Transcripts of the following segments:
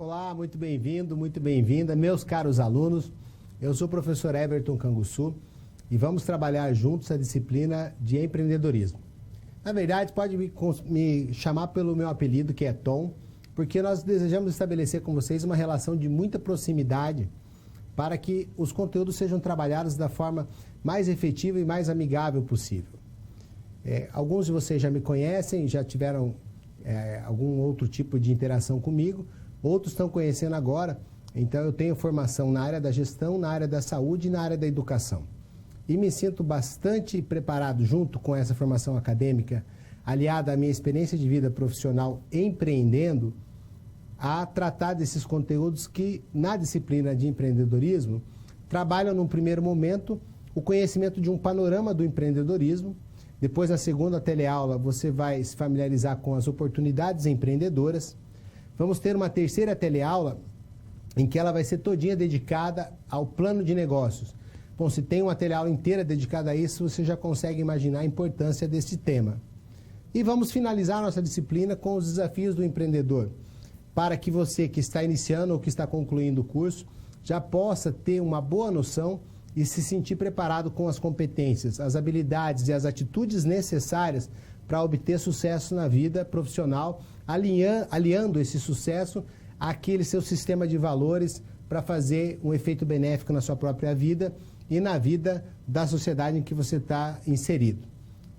Olá, muito bem-vindo, muito bem-vinda, meus caros alunos. Eu sou o professor Everton Canguçu e vamos trabalhar juntos a disciplina de empreendedorismo. Na verdade, pode me chamar pelo meu apelido, que é Tom, porque nós desejamos estabelecer com vocês uma relação de muita proximidade para que os conteúdos sejam trabalhados da forma mais efetiva e mais amigável possível. Alguns de vocês já me conhecem, já tiveram algum outro tipo de interação comigo, outros estão conhecendo agora. Então eu tenho formação na área da gestão, na área da saúde e na área da educação. E me sinto bastante preparado, junto com essa formação acadêmica, aliada à minha experiência de vida profissional empreendendo, a tratar desses conteúdos que, na disciplina de empreendedorismo, trabalham, num primeiro momento, o conhecimento de um panorama do empreendedorismo. Depois, na segunda teleaula, você vai se familiarizar com as oportunidades empreendedoras. Vamos ter uma terceira teleaula, em que ela vai ser todinha dedicada ao plano de negócios. Bom, se tem uma teleaula inteira dedicada a isso, você já consegue imaginar a importância desse tema. E vamos finalizar nossa disciplina com os desafios do empreendedor, para que você que está iniciando ou que está concluindo o curso já possa ter uma boa noção e se sentir preparado com as competências, as habilidades e as atitudes necessárias para obter sucesso na vida profissional, aliando esse sucesso àquele seu sistema de valores para fazer um efeito benéfico na sua própria vida e na vida da sociedade em que você está inserido.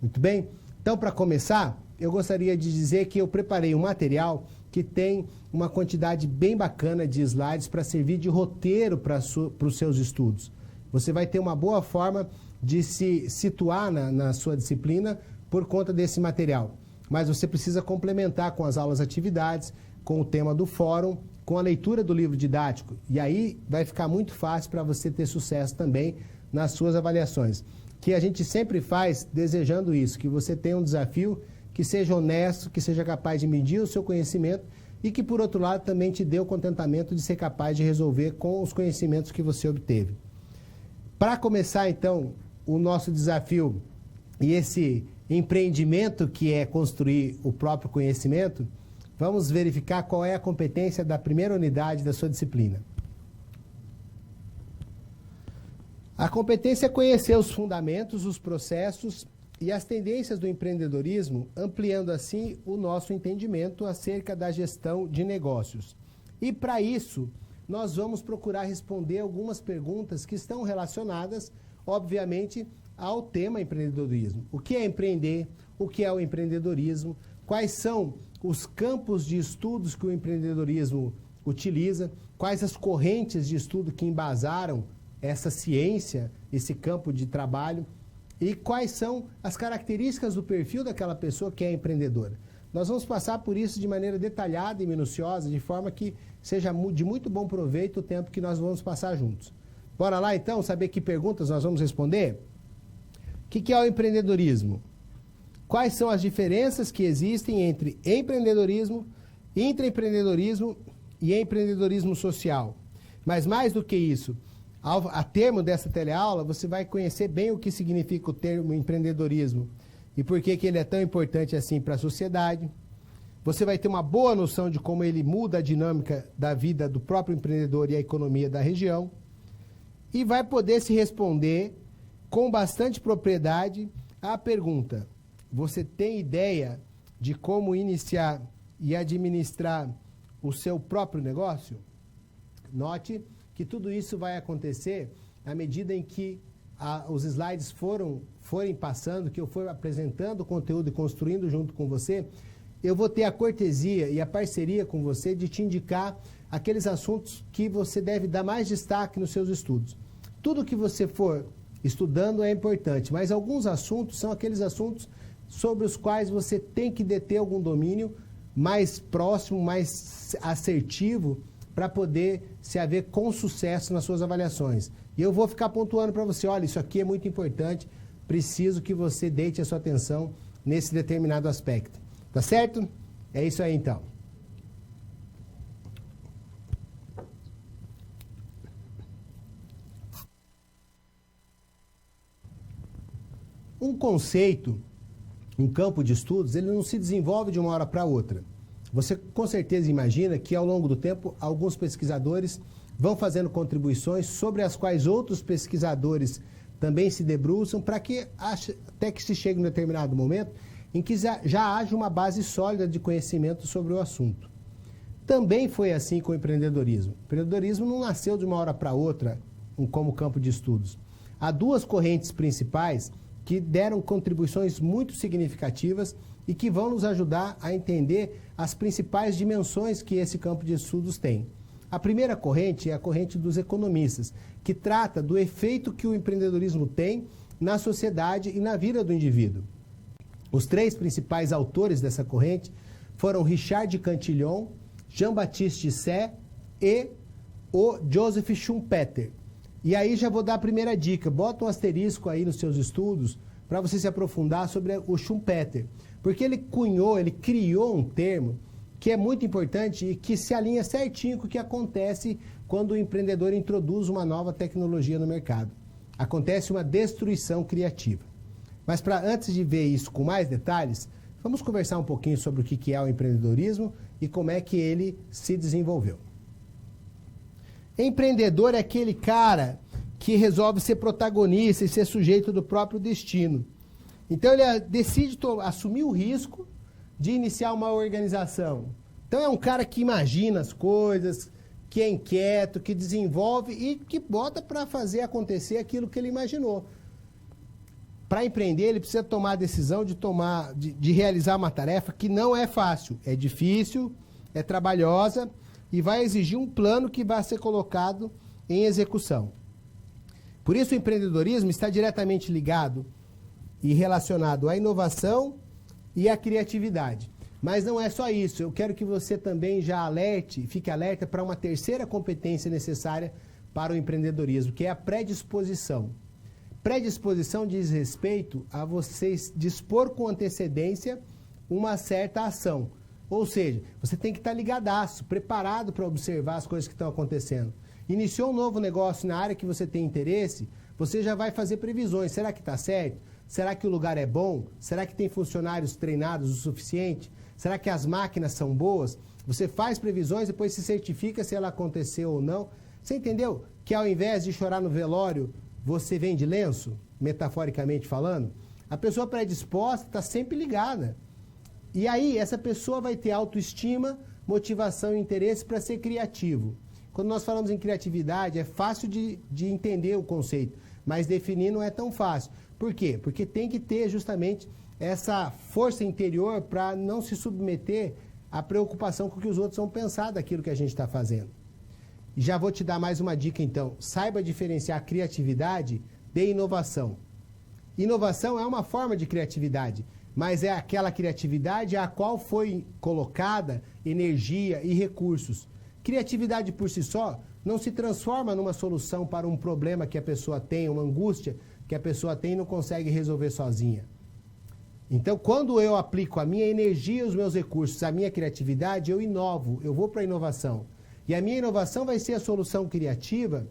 Muito bem? Então, para começar, eu gostaria de dizer que eu preparei um material que tem uma quantidade bem bacana de slides para servir de roteiro para os seus estudos. Você vai ter uma boa forma de se situar na sua disciplina por conta desse material. Mas você precisa complementar com as aulas atividades, com o tema do fórum, com a leitura do livro didático. E aí vai ficar muito fácil para você ter sucesso também nas suas avaliações. Que a gente sempre faz desejando isso, que você tenha um desafio que seja honesto, que seja capaz de medir o seu conhecimento e que, por outro lado, também te dê o contentamento de ser capaz de resolver com os conhecimentos que você obteve. Para começar, então, o nosso desafio e esse empreendimento que é construir o próprio conhecimento, vamos verificar qual é a competência da primeira unidade da sua disciplina. A competência é conhecer os fundamentos, os processos e as tendências do empreendedorismo, ampliando assim o nosso entendimento acerca da gestão de negócios. E para isso, nós vamos procurar responder algumas perguntas que estão relacionadas, obviamente, ao tema empreendedorismo. O que é empreender? O que é o empreendedorismo? Quais são os campos de estudos que o empreendedorismo utiliza? Quais as correntes de estudo que embasaram essa ciência, esse campo de trabalho? E quais são as características do perfil daquela pessoa que é empreendedora? Nós vamos passar por isso de maneira detalhada e minuciosa, de forma que seja de muito bom proveito o tempo que nós vamos passar juntos. Bora lá, então, saber que perguntas nós vamos responder? O que é o empreendedorismo? Quais são as diferenças que existem entre empreendedorismo, intraempreendedorismo e empreendedorismo social? Mas mais do que isso, a termo dessa teleaula, você vai conhecer bem o que significa o termo empreendedorismo e por que ele é tão importante assim para a sociedade. Você vai ter uma boa noção de como ele muda a dinâmica da vida do próprio empreendedor e a economia da região. E vai poder se responder com bastante propriedade à pergunta: você tem ideia de como iniciar e administrar o seu próprio negócio? Note que tudo isso vai acontecer à medida em que os slides forem passando, que eu for apresentando o conteúdo e construindo junto com você. Eu vou ter a cortesia e a parceria com você de te indicar aqueles assuntos que você deve dar mais destaque nos seus estudos. Tudo que você for estudando é importante, mas alguns assuntos são aqueles assuntos sobre os quais você tem que deter algum domínio mais próximo, mais assertivo, para poder se haver com sucesso nas suas avaliações. E eu vou ficar pontuando para você: olha, isso aqui é muito importante, preciso que você deite a sua atenção nesse determinado aspecto. Tá certo? É isso aí, então. Um conceito, um campo de estudos, ele não se desenvolve de uma hora para outra. Você com certeza imagina que ao longo do tempo alguns pesquisadores vão fazendo contribuições sobre as quais outros pesquisadores também se debruçam para que até que se chegue um determinado momento em que já haja uma base sólida de conhecimento sobre o assunto. Também foi assim com o empreendedorismo. O empreendedorismo não nasceu de uma hora para outra como campo de estudos. Há duas correntes principais que deram contribuições muito significativas e que vão nos ajudar a entender as principais dimensões que esse campo de estudos tem. A primeira corrente é a corrente dos economistas, que trata do efeito que o empreendedorismo tem na sociedade e na vida do indivíduo. Os três principais autores dessa corrente foram Richard Cantillon, Jean-Baptiste Say e o Joseph Schumpeter. E aí já vou dar a primeira dica, bota um asterisco aí nos seus estudos para você se aprofundar sobre o Schumpeter, porque ele criou um termo que é muito importante e que se alinha certinho com o que acontece quando o empreendedor introduz uma nova tecnologia no mercado. Acontece uma destruição criativa. Mas antes de ver isso com mais detalhes, vamos conversar um pouquinho sobre o que é o empreendedorismo e como é que ele se desenvolveu. Empreendedor é aquele cara que resolve ser protagonista e ser sujeito do próprio destino. Então ele decide assumir o risco de iniciar uma organização. Então é um cara que imagina as coisas, que é inquieto, que desenvolve e que bota para fazer acontecer aquilo que ele imaginou. Para empreender, ele precisa tomar a decisão de realizar uma tarefa que não é fácil, é difícil, é trabalhosa e vai exigir um plano que vai ser colocado em execução. Por isso o empreendedorismo está diretamente ligado e relacionado à inovação e à criatividade. Mas não é só isso, eu quero que você também já fique alerta para uma terceira competência necessária para o empreendedorismo, que é a predisposição. Predisposição diz respeito a você dispor com antecedência uma certa ação. Ou seja, você tem que estar ligadaço, preparado para observar as coisas que estão acontecendo. Iniciou um novo negócio na área que você tem interesse, você já vai fazer previsões. Será que está certo? Será que o lugar é bom? Será que tem funcionários treinados o suficiente? Será que as máquinas são boas? Você faz previsões, depois se certifica se ela aconteceu ou não. Você entendeu que ao invés de chorar no velório, você vende lenço, metaforicamente falando? A pessoa predisposta está sempre ligada. E aí, essa pessoa vai ter autoestima, motivação e interesse para ser criativo. Quando nós falamos em criatividade, é fácil de entender o conceito, mas definir não é tão fácil. Por quê? Porque tem que ter justamente essa força interior para não se submeter à preocupação com o que os outros vão pensar daquilo que a gente está fazendo. E já vou te dar mais uma dica então. Saiba diferenciar criatividade de inovação. Inovação é uma forma de criatividade, mas é aquela criatividade a qual foi colocada energia e recursos. Criatividade por si só não se transforma numa solução para um problema que a pessoa tem, uma angústia que a pessoa tem e não consegue resolver sozinha. Então, quando eu aplico a minha energia, os meus recursos, a minha criatividade, eu inovo, eu vou para a inovação. E a minha inovação vai ser a solução criativa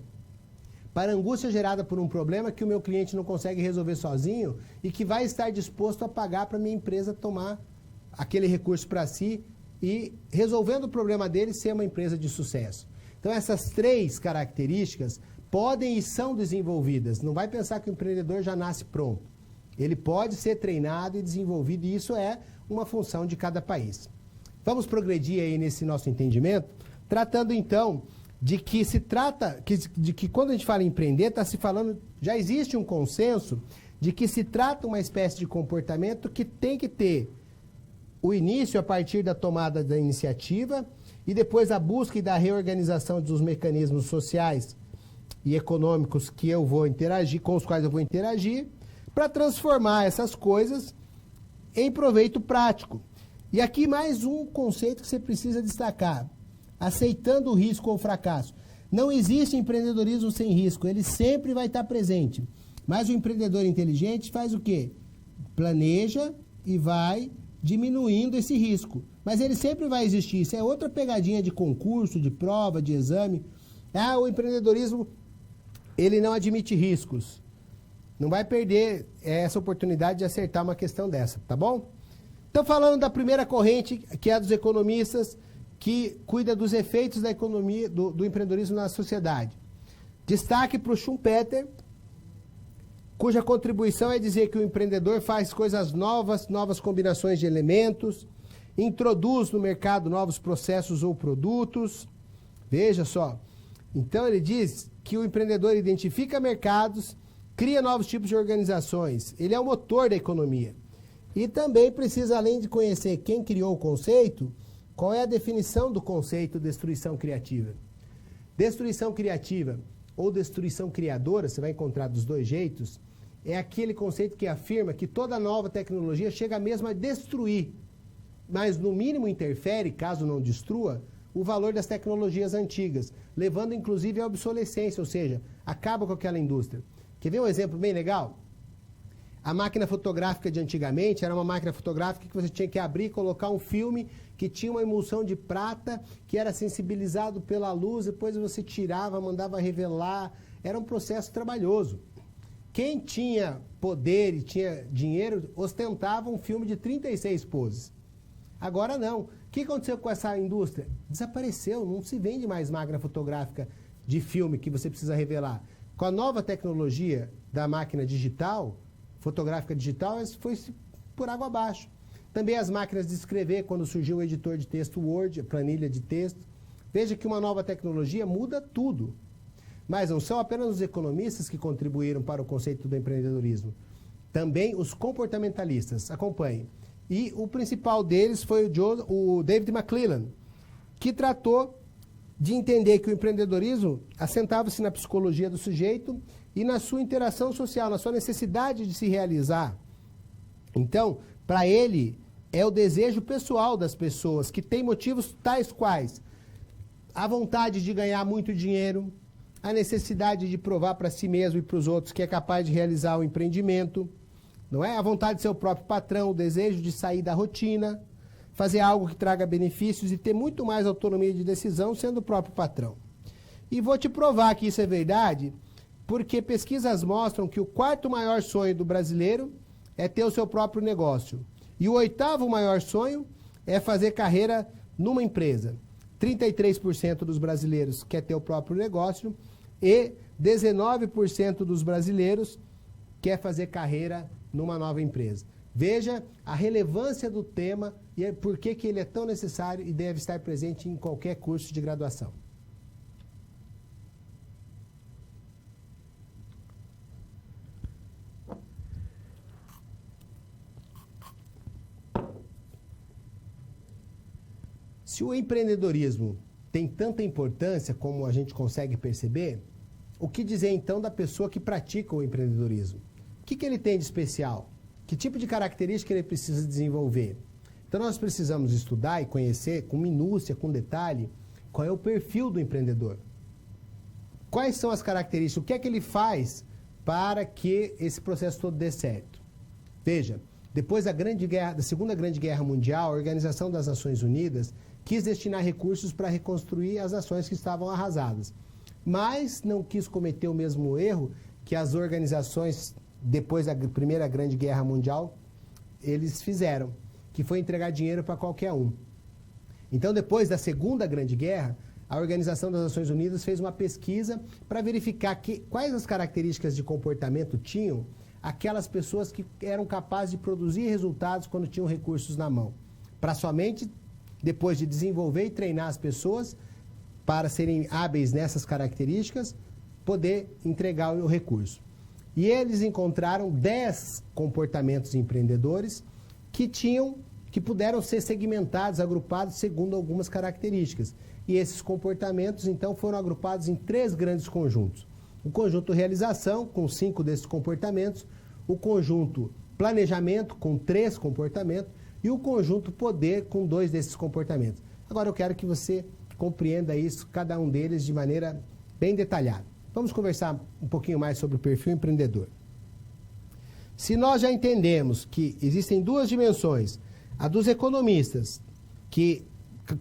para a angústia gerada por um problema que o meu cliente não consegue resolver sozinho e que vai estar disposto a pagar para a minha empresa tomar aquele recurso para si e, resolvendo o problema dele, ser uma empresa de sucesso. Então, essas três características podem e são desenvolvidas. Não vai pensar que o empreendedor já nasce pronto. Ele pode ser treinado e desenvolvido, e isso é uma função de cada país. Vamos progredir aí nesse nosso entendimento, tratando então de que quando a gente fala em empreender, está se falando, já existe um consenso de que se trata uma espécie de comportamento que tem que ter o início a partir da tomada da iniciativa e depois a busca e da reorganização dos mecanismos sociais e econômicos que eu vou interagir, com os quais eu vou interagir, para transformar essas coisas em proveito prático. E aqui mais um conceito que você precisa destacar. Aceitando o risco ou o fracasso. Não existe empreendedorismo sem risco, ele sempre vai estar presente. Mas o empreendedor inteligente faz o quê? Planeja e vai diminuindo esse risco. Mas ele sempre vai existir. Isso é outra pegadinha de concurso, de prova, de exame. O empreendedorismo, ele não admite riscos. Não vai perder essa oportunidade de acertar uma questão dessa, tá bom? Então, falando da primeira corrente, que é a dos economistas, que cuida dos efeitos da economia, do empreendedorismo na sociedade. Destaque para o Schumpeter, cuja contribuição é dizer que o empreendedor faz coisas novas, novas combinações de elementos, introduz no mercado novos processos ou produtos. Veja só. Então, ele diz que o empreendedor identifica mercados, cria novos tipos de organizações. Ele é o motor da economia. E também precisa, além de conhecer quem criou o conceito, qual é a definição do conceito destruição criativa. Destruição criativa ou destruição criadora, você vai encontrar dos dois jeitos, é aquele conceito que afirma que toda nova tecnologia chega mesmo a destruir, mas no mínimo interfere, caso não destrua, o valor das tecnologias antigas, levando inclusive à obsolescência, ou seja, acaba com aquela indústria. Quer ver um exemplo bem legal? A máquina fotográfica de antigamente era uma máquina fotográfica que você tinha que abrir e colocar um filme que tinha uma emulsão de prata, que era sensibilizado pela luz, depois você tirava, mandava revelar. Era um processo trabalhoso. Quem tinha poder e tinha dinheiro ostentava um filme de 36 poses. Agora não. O que aconteceu com essa indústria? Desapareceu, não se vende mais máquina fotográfica de filme que você precisa revelar. Com a nova tecnologia da máquina digital, fotográfica digital, foi por água abaixo. Também as máquinas de escrever, quando surgiu o editor de texto Word, a planilha de texto. Veja que uma nova tecnologia muda tudo. Mas não são apenas os economistas que contribuíram para o conceito do empreendedorismo. Também os comportamentalistas. Acompanhem. E o principal deles foi o David McClelland, que tratou de entender que o empreendedorismo assentava-se na psicologia do sujeito e na sua interação social, na sua necessidade de se realizar. Então, para ele, é o desejo pessoal das pessoas, que tem motivos tais quais a vontade de ganhar muito dinheiro, a necessidade de provar para si mesmo e para os outros que é capaz de realizar o empreendimento, não é? A vontade de ser o próprio patrão, o desejo de sair da rotina, fazer algo que traga benefícios e ter muito mais autonomia de decisão sendo o próprio patrão. E vou te provar que isso é verdade, porque pesquisas mostram que o quarto maior sonho do brasileiro é ter o seu próprio negócio. E o oitavo maior sonho é fazer carreira numa empresa. 33% dos brasileiros quer ter o próprio negócio e 19% dos brasileiros quer fazer carreira numa nova empresa. Veja a relevância do tema e por que ele é tão necessário e deve estar presente em qualquer curso de graduação. Se o empreendedorismo tem tanta importância como a gente consegue perceber, o que dizer então da pessoa que pratica o empreendedorismo? O que ele tem de especial? Que tipo de característica ele precisa desenvolver? Então nós precisamos estudar e conhecer com minúcia, com detalhe, qual é o perfil do empreendedor. Quais são as características, o que é que ele faz para que esse processo todo dê certo? Veja, depois da Segunda Grande Guerra Mundial, a Organização das Nações Unidas quis destinar recursos para reconstruir as nações que estavam arrasadas. Mas não quis cometer o mesmo erro que as organizações, depois da Primeira Grande Guerra Mundial, eles fizeram, que foi entregar dinheiro para qualquer um. Então, depois da Segunda Grande Guerra, a Organização das Nações Unidas fez uma pesquisa para verificar quais as características de comportamento tinham aquelas pessoas que eram capazes de produzir resultados quando tinham recursos na mão. Para somente, depois de desenvolver e treinar as pessoas para serem hábeis nessas características, poder entregar o recurso. E eles encontraram 10 comportamentos empreendedores que puderam ser segmentados, agrupados segundo algumas características. E esses comportamentos, então, foram agrupados em 3 grandes conjuntos. O conjunto realização, com 5 desses comportamentos, o conjunto planejamento, com 3 comportamentos, e o conjunto poder, com 2 desses comportamentos. Agora eu quero que você compreenda isso, cada um deles, de maneira bem detalhada. Vamos conversar um pouquinho mais sobre o perfil empreendedor. Se nós já entendemos que existem 2 dimensões, a dos economistas, que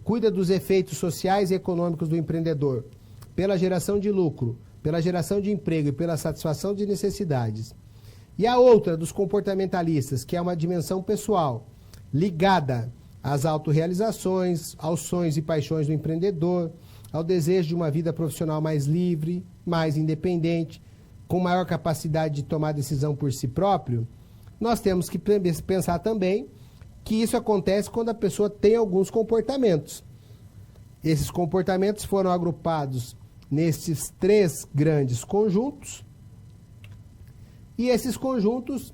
cuida dos efeitos sociais e econômicos do empreendedor, pela geração de lucro, pela geração de emprego e pela satisfação de necessidades, e a outra dos comportamentalistas, que é uma dimensão pessoal, ligada às autorrealizações, aos sonhos e paixões do empreendedor, ao desejo de uma vida profissional mais livre, mais independente, com maior capacidade de tomar decisão por si próprio, nós temos que pensar também que isso acontece quando a pessoa tem alguns comportamentos. Esses comportamentos foram agrupados nesses 3 grandes conjuntos, e esses conjuntos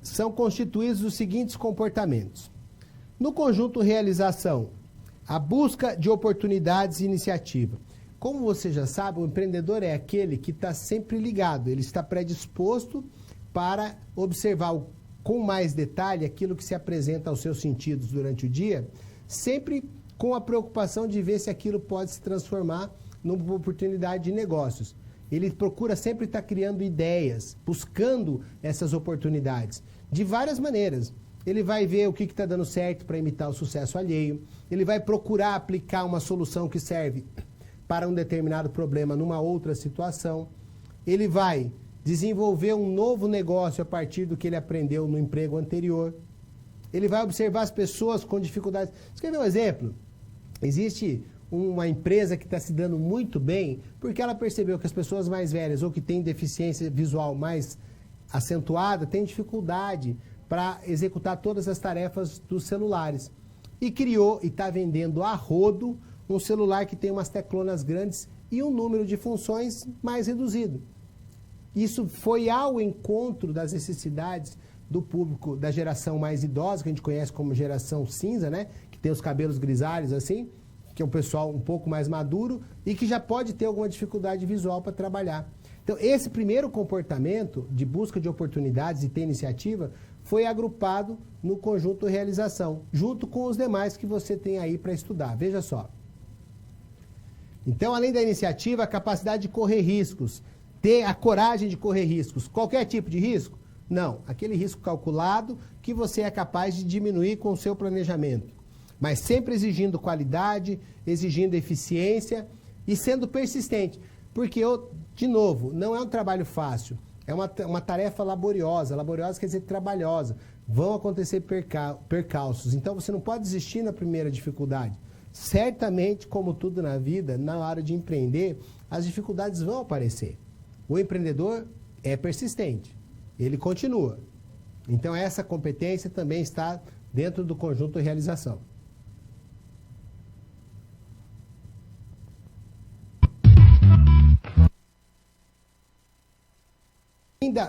são constituídos dos seguintes comportamentos. No conjunto realização, a busca de oportunidades e iniciativa. Como você já sabe, o empreendedor é aquele que está sempre ligado, ele está predisposto para observar com mais detalhe aquilo que se apresenta aos seus sentidos durante o dia, sempre com a preocupação de ver se aquilo pode se transformar numa oportunidade de negócios. Ele procura sempre estar criando ideias, buscando essas oportunidades, de várias maneiras. Ele vai ver o que está dando certo para imitar o sucesso alheio, ele vai procurar aplicar uma solução que serve para um determinado problema numa outra situação, ele vai desenvolver um novo negócio a partir do que ele aprendeu no emprego anterior, ele vai observar as pessoas com dificuldades. Você quer ver um exemplo? Existe uma empresa que está se dando muito bem porque ela percebeu que as pessoas mais velhas ou que têm deficiência visual mais acentuada têm dificuldade para executar todas as tarefas dos celulares. E criou e está vendendo a rodo um celular que tem umas teclonas grandes e um número de funções mais reduzido. Isso foi ao encontro das necessidades do público da geração mais idosa, que a gente conhece como geração cinza, né? Que tem os cabelos grisalhos assim, que é um pessoal um pouco mais maduro e que já pode ter alguma dificuldade visual para trabalhar. Então, esse primeiro comportamento de busca de oportunidades e ter iniciativa foi agrupado no conjunto realização, junto com os demais que você tem aí para estudar. Veja só. Então, além da iniciativa, a capacidade de correr riscos, ter a coragem de correr riscos. Qualquer tipo de risco? Não. Aquele risco calculado que você é capaz de diminuir com o seu planejamento. Mas sempre exigindo qualidade, exigindo eficiência e sendo persistente. Porque, de novo, não é um trabalho fácil. É uma tarefa laboriosa. Laboriosa quer dizer trabalhosa. Vão acontecer percalços. Então, você não pode desistir na primeira dificuldade. Certamente, como tudo na vida, na hora de empreender, as dificuldades vão aparecer. O empreendedor é persistente. Ele continua. Então, essa competência também está dentro do conjunto de realização.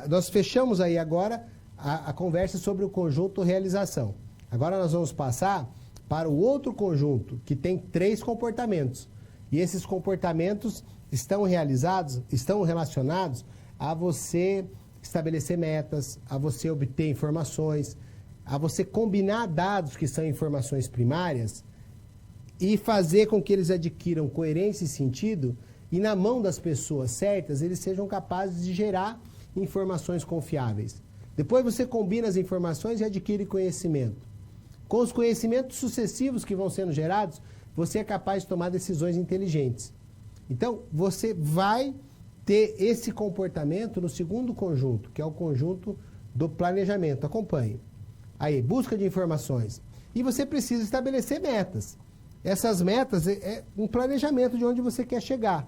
Nós fechamos aí agora a conversa sobre o conjunto realização. Agora nós vamos passar para o outro conjunto, que tem 3 comportamentos. E esses comportamentos estão relacionados a você estabelecer metas, a você obter informações, a você combinar dados que são informações primárias e fazer com que eles adquiram coerência e sentido e na mão das pessoas certas eles sejam capazes de gerar informações confiáveis. Depois você combina as informações e adquire conhecimento. Com os conhecimentos sucessivos que vão sendo gerados, você é capaz de tomar decisões inteligentes. Então, você vai ter esse comportamento no segundo conjunto, que é o conjunto do planejamento. Acompanhe. Aí, busca de informações. E você precisa estabelecer metas. Essas metas é um planejamento de onde você quer chegar.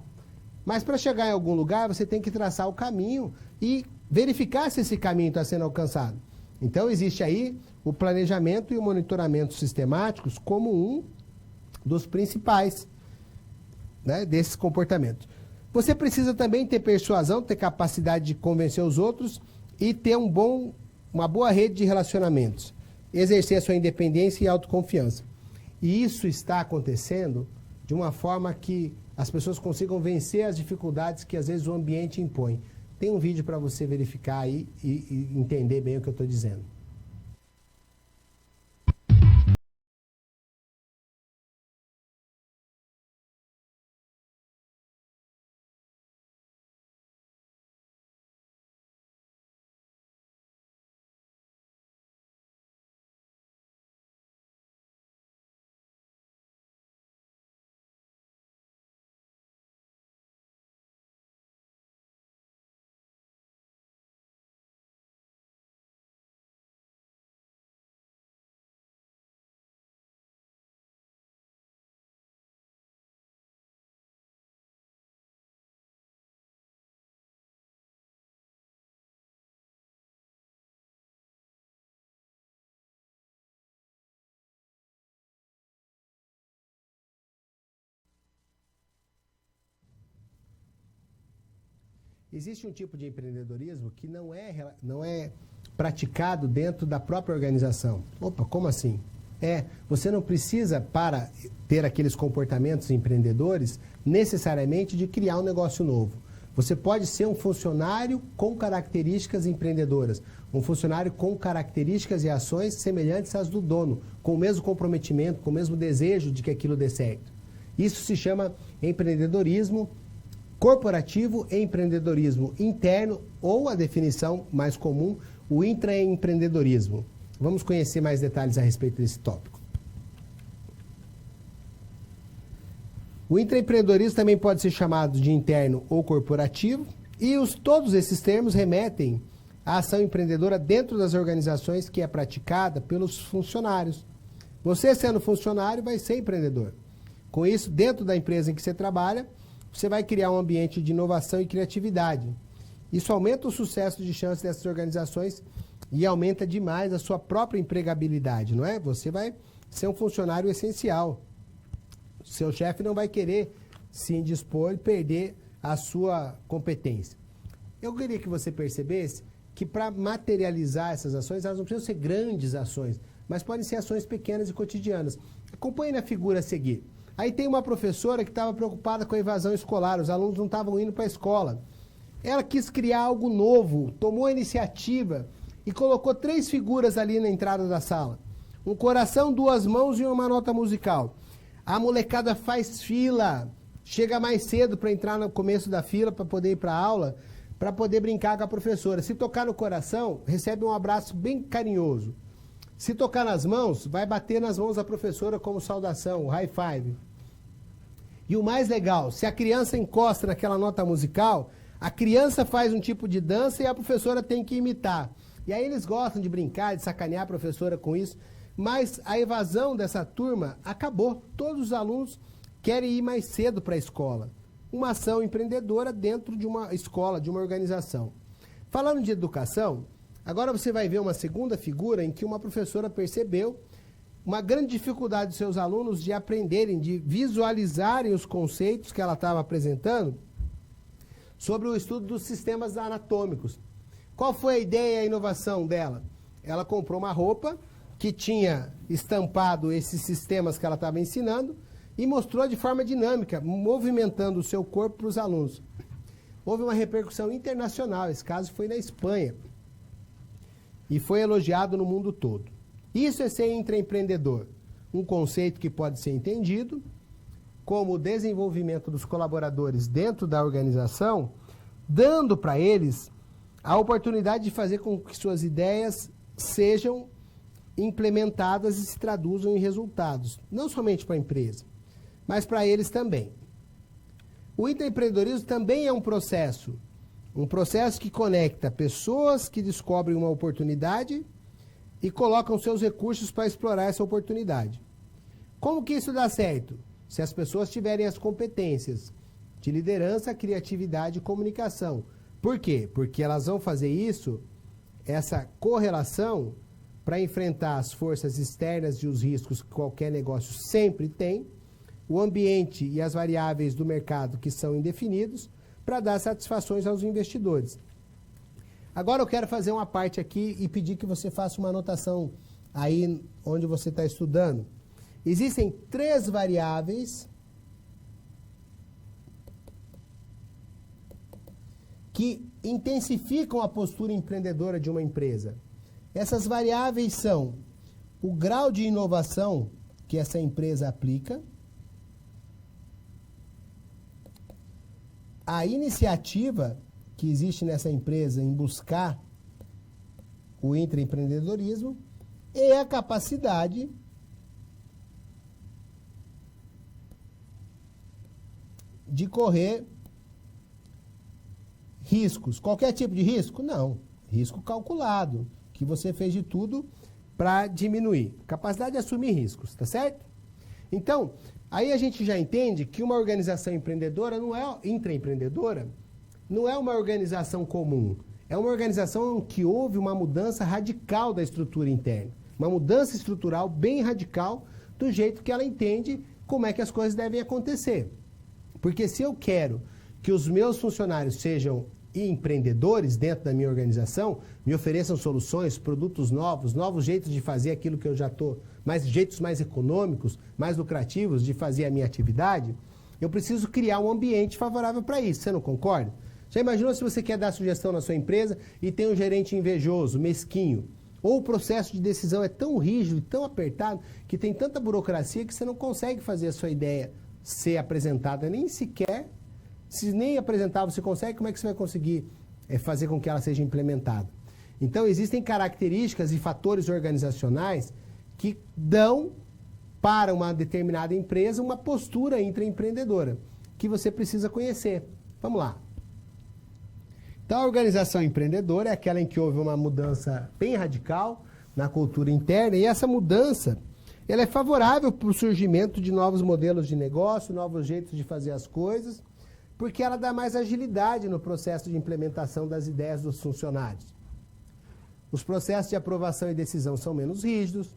Mas para chegar em algum lugar, você tem que traçar o caminho e verificar se esse caminho está sendo alcançado. Então, existe aí o planejamento e o monitoramento sistemáticos como um dos principais, né, desses comportamentos. Você precisa também ter persuasão, ter capacidade de convencer os outros e ter uma boa rede de relacionamentos. Exercer a sua independência e autoconfiança. E isso está acontecendo de uma forma que as pessoas consigam vencer as dificuldades que às vezes o ambiente impõe. Tem um vídeo para você verificar aí e entender bem o que eu estou dizendo. existe um tipo de empreendedorismo que não é praticado dentro da própria organização. Opa, como assim? Você não precisa, para ter aqueles comportamentos empreendedores, necessariamente de criar um negócio novo. Você pode ser um funcionário com características empreendedoras, um funcionário com características e ações semelhantes às do dono, com o mesmo comprometimento, com o mesmo desejo de que aquilo dê certo. Isso se chama empreendedorismo corporativo e empreendedorismo interno, ou a definição mais comum, o intraempreendedorismo. Vamos conhecer mais detalhes a respeito desse tópico. O intraempreendedorismo também pode ser chamado de interno ou corporativo, e todos esses termos remetem à ação empreendedora dentro das organizações que é praticada pelos funcionários. Você, sendo funcionário, vai ser empreendedor. Com isso, dentro da empresa em que você trabalha, você vai criar um ambiente de inovação e criatividade. Isso aumenta o sucesso de chance dessas organizações e aumenta demais a sua própria empregabilidade, não é? Você vai ser um funcionário essencial. Seu chefe não vai querer se indispor e perder a sua competência. Eu queria que você percebesse que para materializar essas ações, elas não precisam ser grandes ações, mas podem ser ações pequenas e cotidianas. Acompanhe na figura a seguir. Aí tem uma professora que estava preocupada com a evasão escolar, os alunos não estavam indo para a escola. Ela quis criar algo novo, tomou a iniciativa e colocou 3 figuras ali na entrada da sala. Um coração, 2 mãos e uma nota musical. A molecada faz fila, chega mais cedo para entrar no começo da fila, para poder ir para a aula, para poder brincar com a professora. Se tocar no coração, recebe um abraço bem carinhoso. Se tocar nas mãos, vai bater nas mãos da professora como saudação, high five. E o mais legal, se a criança encosta naquela nota musical, a criança faz um tipo de dança e a professora tem que imitar. E aí eles gostam de brincar, de sacanear a professora com isso. Mas a evasão dessa turma acabou. Todos os alunos querem ir mais cedo para a escola. Uma ação empreendedora dentro de uma escola, de uma organização. Falando de educação, agora você vai ver uma segunda figura em que uma professora percebeu uma grande dificuldade dos seus alunos de aprenderem, de visualizarem os conceitos que ela estava apresentando sobre o estudo dos sistemas anatômicos. Qual foi a ideia e a inovação dela? Ela comprou uma roupa que tinha estampado esses sistemas que ela estava ensinando e mostrou de forma dinâmica, movimentando o seu corpo para os alunos. Houve uma repercussão internacional, esse caso foi na Espanha, e foi elogiado no mundo todo. Isso é ser intraempreendedor, um conceito que pode ser entendido como o desenvolvimento dos colaboradores dentro da organização, dando para eles a oportunidade de fazer com que suas ideias sejam implementadas e se traduzam em resultados, não somente para a empresa, mas para eles também. O intraempreendedorismo também é um processo que conecta pessoas que descobrem uma oportunidade e colocam seus recursos para explorar essa oportunidade. Como que isso dá certo? Se as pessoas tiverem as competências de liderança, criatividade e comunicação. Por quê? Porque elas vão fazer isso, essa correlação, para enfrentar as forças externas e os riscos que qualquer negócio sempre tem, o ambiente e as variáveis do mercado que são indefinidos, para dar satisfações aos investidores. Agora eu quero fazer uma parte aqui e pedir que você faça uma anotação aí onde você está estudando. Existem 3 variáveis que intensificam a postura empreendedora de uma empresa. Essas variáveis são o grau de inovação que essa empresa aplica, a iniciativa que existe nessa empresa em buscar o intraempreendedorismo e a capacidade de correr riscos. Qualquer tipo de risco? Não. Risco calculado, que você fez de tudo para diminuir. Capacidade de assumir riscos, tá certo? Então, aí a gente já entende que uma organização empreendedora não é intraempreendedora, não é uma organização comum. É uma organização que houve uma mudança radical da estrutura interna. Uma mudança estrutural bem radical do jeito que ela entende como é que as coisas devem acontecer. Porque se eu quero que os meus funcionários sejam e empreendedores dentro da minha organização me ofereçam soluções, produtos novos, novos jeitos de fazer aquilo que eu já estou, jeitos mais econômicos, mais lucrativos de fazer a minha atividade, eu preciso criar um ambiente favorável para isso. Você não concorda? Já imaginou se você quer dar sugestão na sua empresa e tem um gerente invejoso, mesquinho? Ou o processo de decisão é tão rígido, tão apertado, que tem tanta burocracia que você não consegue fazer a sua ideia ser apresentada, nem sequer. Se nem apresentar você consegue, como é que você vai conseguir fazer com que ela seja implementada? Então, existem características e fatores organizacionais que dão para uma determinada empresa uma postura intraempreendedora, que você precisa conhecer. Vamos lá. Então, a organização empreendedora é aquela em que houve uma mudança bem radical na cultura interna, e essa mudança ela é favorável para o surgimento de novos modelos de negócio, novos jeitos de fazer as coisas, porque ela dá mais agilidade no processo de implementação das ideias dos funcionários. Os processos de aprovação e decisão são menos rígidos,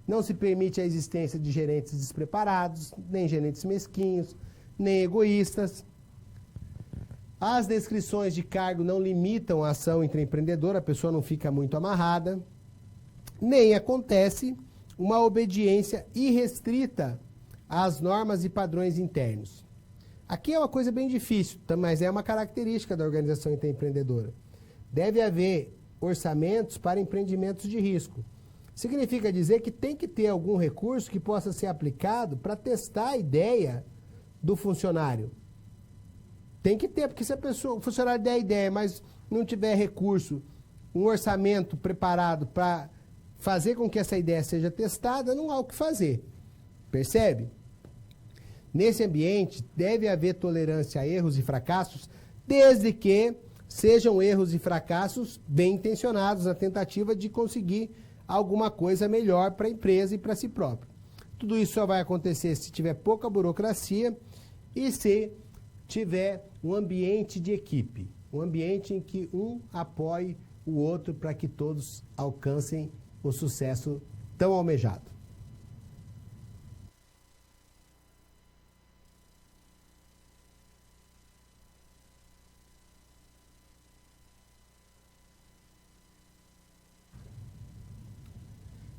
não se permite a existência de gerentes despreparados, nem gerentes mesquinhos, nem egoístas. As descrições de cargo não limitam a ação intraempreendedora, a pessoa não fica muito amarrada, nem acontece uma obediência irrestrita às normas e padrões internos. Aqui é uma coisa bem difícil, mas é uma característica da organização intraempreendedora. Deve haver orçamentos para empreendimentos de risco. Significa dizer que tem que ter algum recurso que possa ser aplicado para testar a ideia do funcionário. Tem que ter, porque se o funcionário der a ideia, mas não tiver recurso, um orçamento preparado para fazer com que essa ideia seja testada, não há o que fazer. Percebe? Nesse ambiente, deve haver tolerância a erros e fracassos, desde que sejam erros e fracassos bem intencionados, na tentativa de conseguir alguma coisa melhor para a empresa e para si próprio. Tudo isso só vai acontecer se tiver pouca burocracia e se tiver um ambiente de equipe, um ambiente em que um apoie o outro para que todos alcancem o sucesso tão almejado.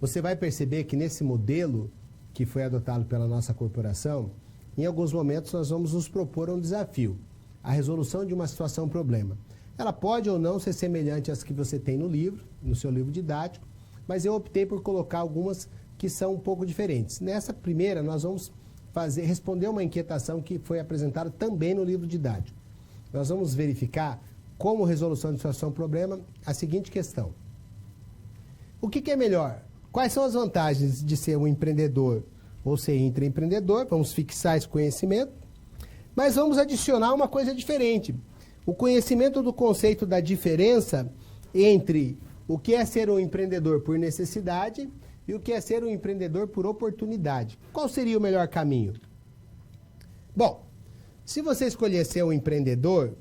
Você vai perceber que nesse modelo que foi adotado pela nossa corporação, em alguns momentos nós vamos nos propor um desafio, a resolução de uma situação-problema. Ela pode ou não ser semelhante às que você tem no livro, no seu livro didático, mas eu optei por colocar algumas que são um pouco diferentes. Nessa primeira, nós vamos responder uma inquietação que foi apresentada também no livro didático. Nós vamos verificar, como resolução de situação-problema, a seguinte questão. O que é melhor? Quais são as vantagens de ser um empreendedor ou ser intraempreendedor? Vamos fixar esse conhecimento, mas vamos adicionar uma coisa diferente. O conhecimento do conceito da diferença entre o que é ser um empreendedor por necessidade e o que é ser um empreendedor por oportunidade. Qual seria o melhor caminho? Bom, se você escolher ser um empreendedor,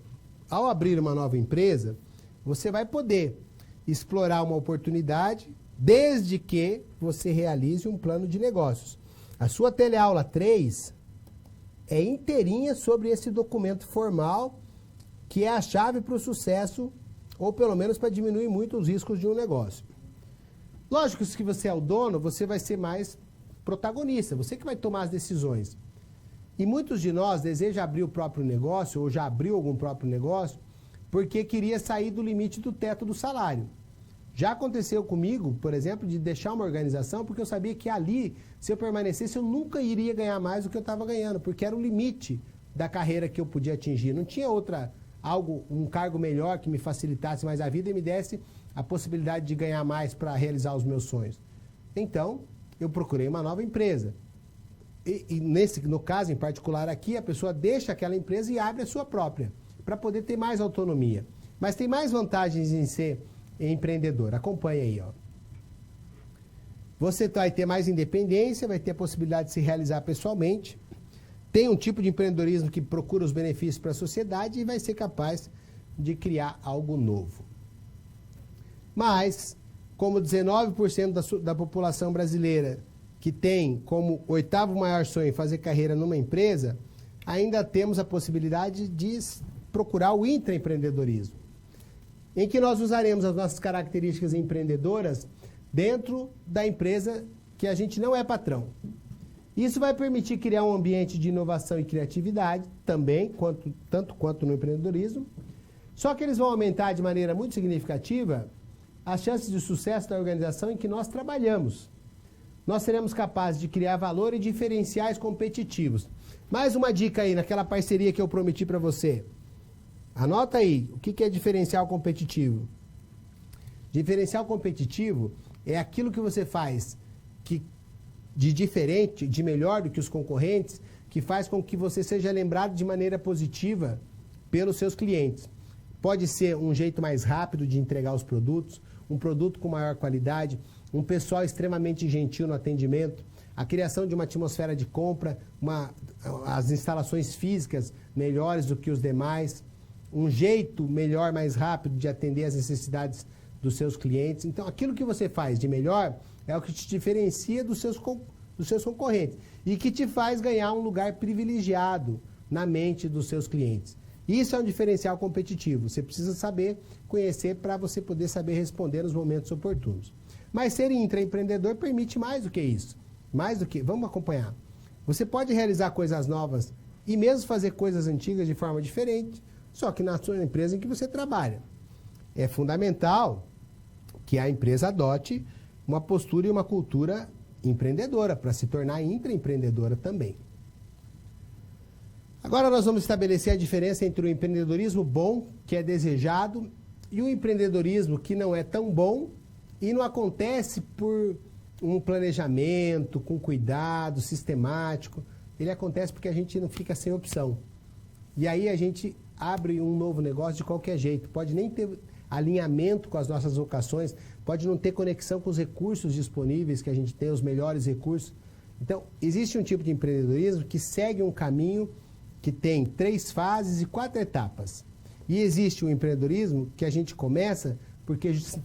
ao abrir uma nova empresa, você vai poder explorar uma oportunidade desde que você realize um plano de negócios. A sua teleaula 3 é inteirinha sobre esse documento formal, que é a chave para o sucesso, ou pelo menos para diminuir muito os riscos de um negócio. Lógico que se você é o dono, você vai ser mais protagonista, você que vai tomar as decisões. E muitos de nós desejam abrir o próprio negócio, ou já abriu algum próprio negócio, porque queria sair do limite do teto do salário. Já aconteceu comigo, por exemplo, de deixar uma organização, porque eu sabia que ali, se eu permanecesse, eu nunca iria ganhar mais do que eu estava ganhando, porque era o limite da carreira que eu podia atingir. Não tinha um cargo melhor que me facilitasse mais a vida e me desse a possibilidade de ganhar mais para realizar os meus sonhos. Então, eu procurei uma nova empresa. No caso em particular aqui, a pessoa deixa aquela empresa e abre a sua própria, para poder ter mais autonomia. Mas tem mais vantagens em ser empreendedor. Acompanhe aí, ó. Você vai ter mais independência, vai ter a possibilidade de se realizar pessoalmente, tem um tipo de empreendedorismo que procura os benefícios para a sociedade e vai ser capaz de criar algo novo. Mas, como 19% da população brasileira que tem como oitavo maior sonho fazer carreira numa empresa, ainda temos a possibilidade de procurar o intraempreendedorismo, em que nós usaremos as nossas características empreendedoras dentro da empresa que a gente não é patrão. Isso vai permitir criar um ambiente de inovação e criatividade, também, tanto quanto no empreendedorismo, só que eles vão aumentar de maneira muito significativa as chances de sucesso da organização em que nós trabalhamos. Nós seremos capazes de criar valor e diferenciais competitivos. Mais uma dica aí, naquela parceria que eu prometi para você. Anota aí, o que é diferencial competitivo? Diferencial competitivo é aquilo que você faz de diferente, de melhor do que os concorrentes, que faz com que você seja lembrado de maneira positiva pelos seus clientes. Pode ser um jeito mais rápido de entregar os produtos, um produto com maior qualidade, um pessoal extremamente gentil no atendimento, a criação de uma atmosfera de compra, as instalações físicas melhores do que os demais, um jeito melhor, mais rápido de atender às necessidades dos seus clientes. Então, aquilo que você faz de melhor é o que te diferencia dos seus concorrentes e que te faz ganhar um lugar privilegiado na mente dos seus clientes. Isso é um diferencial competitivo. Você precisa saber conhecer para você poder saber responder nos momentos oportunos. Mas ser intraempreendedor permite mais do que isso. Mais do que, vamos acompanhar. Você pode realizar coisas novas e mesmo fazer coisas antigas de forma diferente, só que na sua empresa em que você trabalha. É fundamental que a empresa adote uma postura e uma cultura empreendedora para se tornar intraempreendedora também. Agora nós vamos estabelecer a diferença entre o empreendedorismo bom, que é desejado, e o empreendedorismo que não é tão bom e não acontece por um planejamento, com cuidado, sistemático. Ele acontece porque a gente não fica sem opção. E aí a gente abre um novo negócio de qualquer jeito. Pode nem ter alinhamento com as nossas vocações, pode não ter conexão com os recursos disponíveis que a gente tem, os melhores recursos. Então, existe um tipo de empreendedorismo que segue um caminho que tem 3 fases e 4 etapas. E existe um empreendedorismo que a gente começa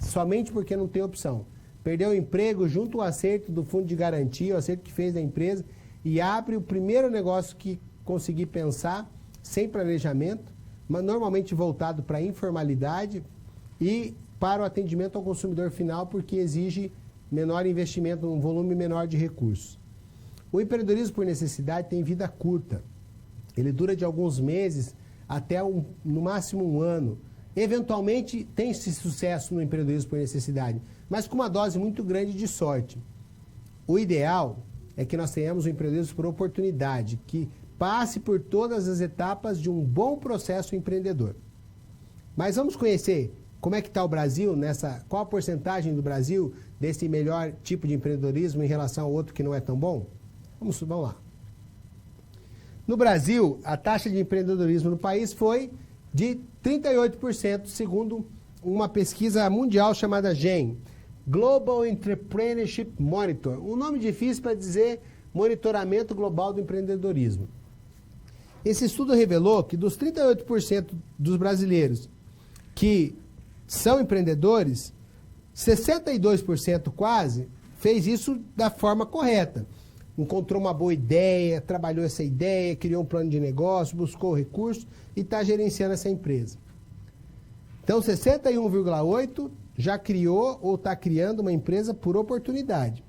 somente porque não tem opção. Perdeu o emprego, junta o acerto do fundo de garantia, o acerto que fez da empresa, e abre o primeiro negócio que conseguir pensar, sem planejamento, mas normalmente voltado para a informalidade e para o atendimento ao consumidor final, porque exige menor investimento, um volume menor de recursos. O empreendedorismo por necessidade tem vida curta. Ele dura de alguns meses até no máximo um ano. Eventualmente tem-se sucesso no empreendedorismo por necessidade, mas com uma dose muito grande de sorte. O ideal é que nós tenhamos um empreendedorismo por oportunidade, que passe por todas as etapas de um bom processo empreendedor. Mas vamos conhecer como é que está o Brasil, qual a porcentagem do Brasil desse melhor tipo de empreendedorismo em relação ao outro que não é tão bom? Vamos lá. No Brasil, a taxa de empreendedorismo no país foi de 38%, segundo uma pesquisa mundial chamada GEM, Global Entrepreneurship Monitor. Um nome difícil para dizer Monitoramento Global do Empreendedorismo. Esse estudo revelou que dos 38% dos brasileiros que são empreendedores, 62% quase fez isso da forma correta. Encontrou uma boa ideia, trabalhou essa ideia, criou um plano de negócio, buscou recursos e está gerenciando essa empresa. Então, 61,8% já criou ou está criando uma empresa por oportunidade.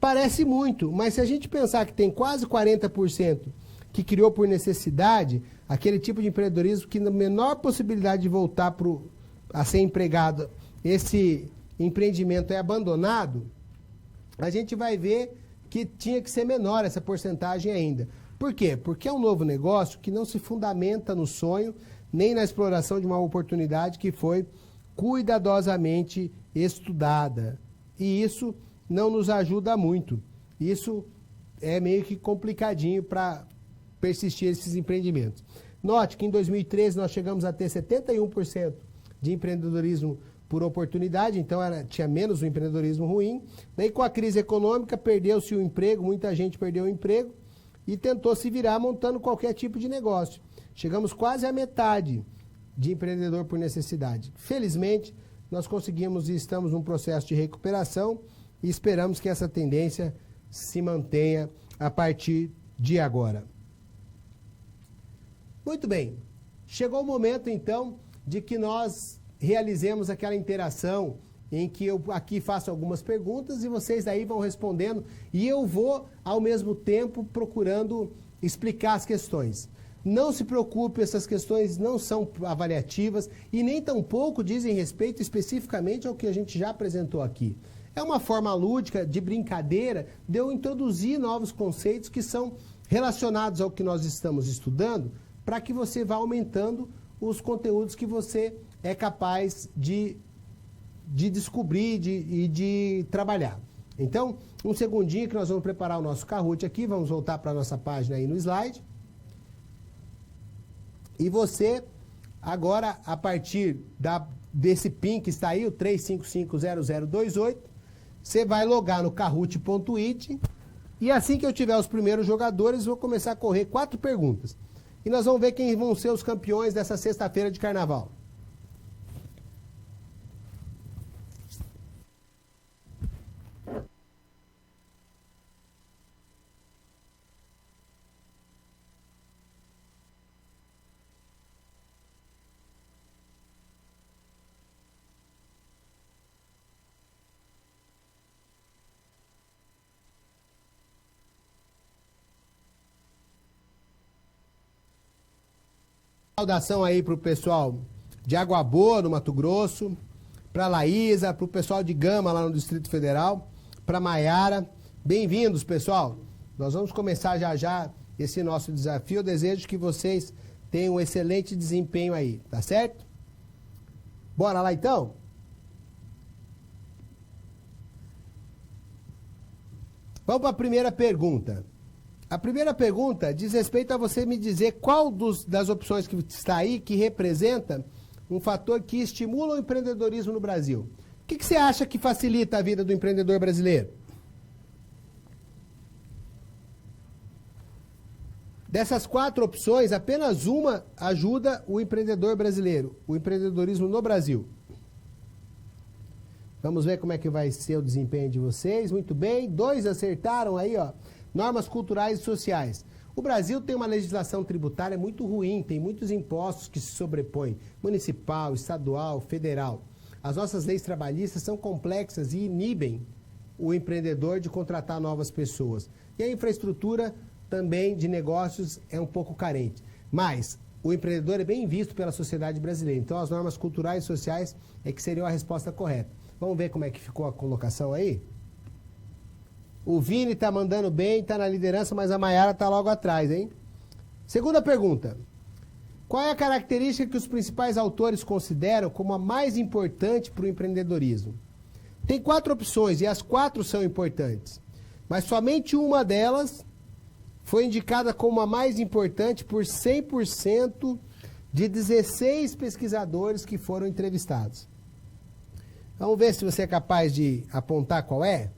Parece muito, mas se a gente pensar que tem quase 40% que criou por necessidade, aquele tipo de empreendedorismo que na menor possibilidade de voltar a ser empregado, esse empreendimento é abandonado, a gente vai ver que tinha que ser menor essa porcentagem ainda. Por quê? Porque é um novo negócio que não se fundamenta no sonho, nem na exploração de uma oportunidade que foi cuidadosamente estudada. E isso não nos ajuda muito. Isso é meio que complicadinho para persistir esses empreendimentos. Note que em 2013 nós chegamos a ter 71% de empreendedorismo por oportunidade, então tinha menos o empreendedorismo ruim. Daí com a crise econômica perdeu-se o emprego, muita gente perdeu o emprego e tentou se virar montando qualquer tipo de negócio. Chegamos quase à metade de empreendedor por necessidade. Felizmente, nós conseguimos e estamos num processo de recuperação e esperamos que essa tendência se mantenha a partir de agora. Muito bem, Chegou o momento, então, de que nós realizemos aquela interação em que eu aqui faço algumas perguntas e vocês aí vão respondendo e eu vou, ao mesmo tempo, procurando explicar as questões. Não se preocupe, essas questões não são avaliativas e nem tampouco dizem respeito especificamente ao que a gente já apresentou aqui. É uma forma lúdica, de brincadeira, de eu introduzir novos conceitos que são relacionados ao que nós estamos estudando, para que você vá aumentando os conteúdos que você é capaz de descobrir e de trabalhar. Então, um segundinho que nós vamos preparar o nosso Kahoot aqui, vamos voltar para a nossa página aí no slide. E você, agora, a partir desse PIN que está aí, o 3550028, você vai logar no kahoot.it e assim que eu tiver os primeiros jogadores, vou começar a correr 4 perguntas. E nós vamos ver quem vão ser os campeões dessa sexta-feira de carnaval. Saudação aí para o pessoal de Água Boa, no Mato Grosso, para a Laísa, para o pessoal de Gama, lá no Distrito Federal, para a Maiara. Bem-vindos, pessoal. Nós vamos começar já já esse nosso desafio. Eu desejo que vocês tenham um excelente desempenho aí, tá certo? Bora lá, então? Vamos para a primeira pergunta. A primeira pergunta diz respeito a você me dizer qual das opções que está aí que representa um fator que estimula o empreendedorismo no Brasil. O que você acha que facilita a vida do empreendedor brasileiro? Dessas 4 opções, apenas uma ajuda o empreendedor brasileiro, o empreendedorismo no Brasil. Vamos ver como é que vai ser o desempenho de vocês. Muito bem, 2 acertaram aí, ó. Normas culturais e sociais. O Brasil tem uma legislação tributária muito ruim, tem muitos impostos que se sobrepõem, municipal, estadual, federal. As nossas leis trabalhistas são complexas e inibem o empreendedor de contratar novas pessoas. E a infraestrutura também de negócios é um pouco carente. Mas o empreendedor é bem visto pela sociedade brasileira. Então as normas culturais e sociais é que seriam a resposta correta. Vamos ver como é que ficou a colocação aí? O Vini está mandando bem, está na liderança, mas a Maiara está logo atrás, hein? Segunda pergunta. Qual é a característica que os principais autores consideram como a mais importante para o empreendedorismo? Tem 4 opções e as 4 são importantes. Mas somente uma delas foi indicada como a mais importante por 100% de 16 pesquisadores que foram entrevistados. Vamos ver se você é capaz de apontar qual é?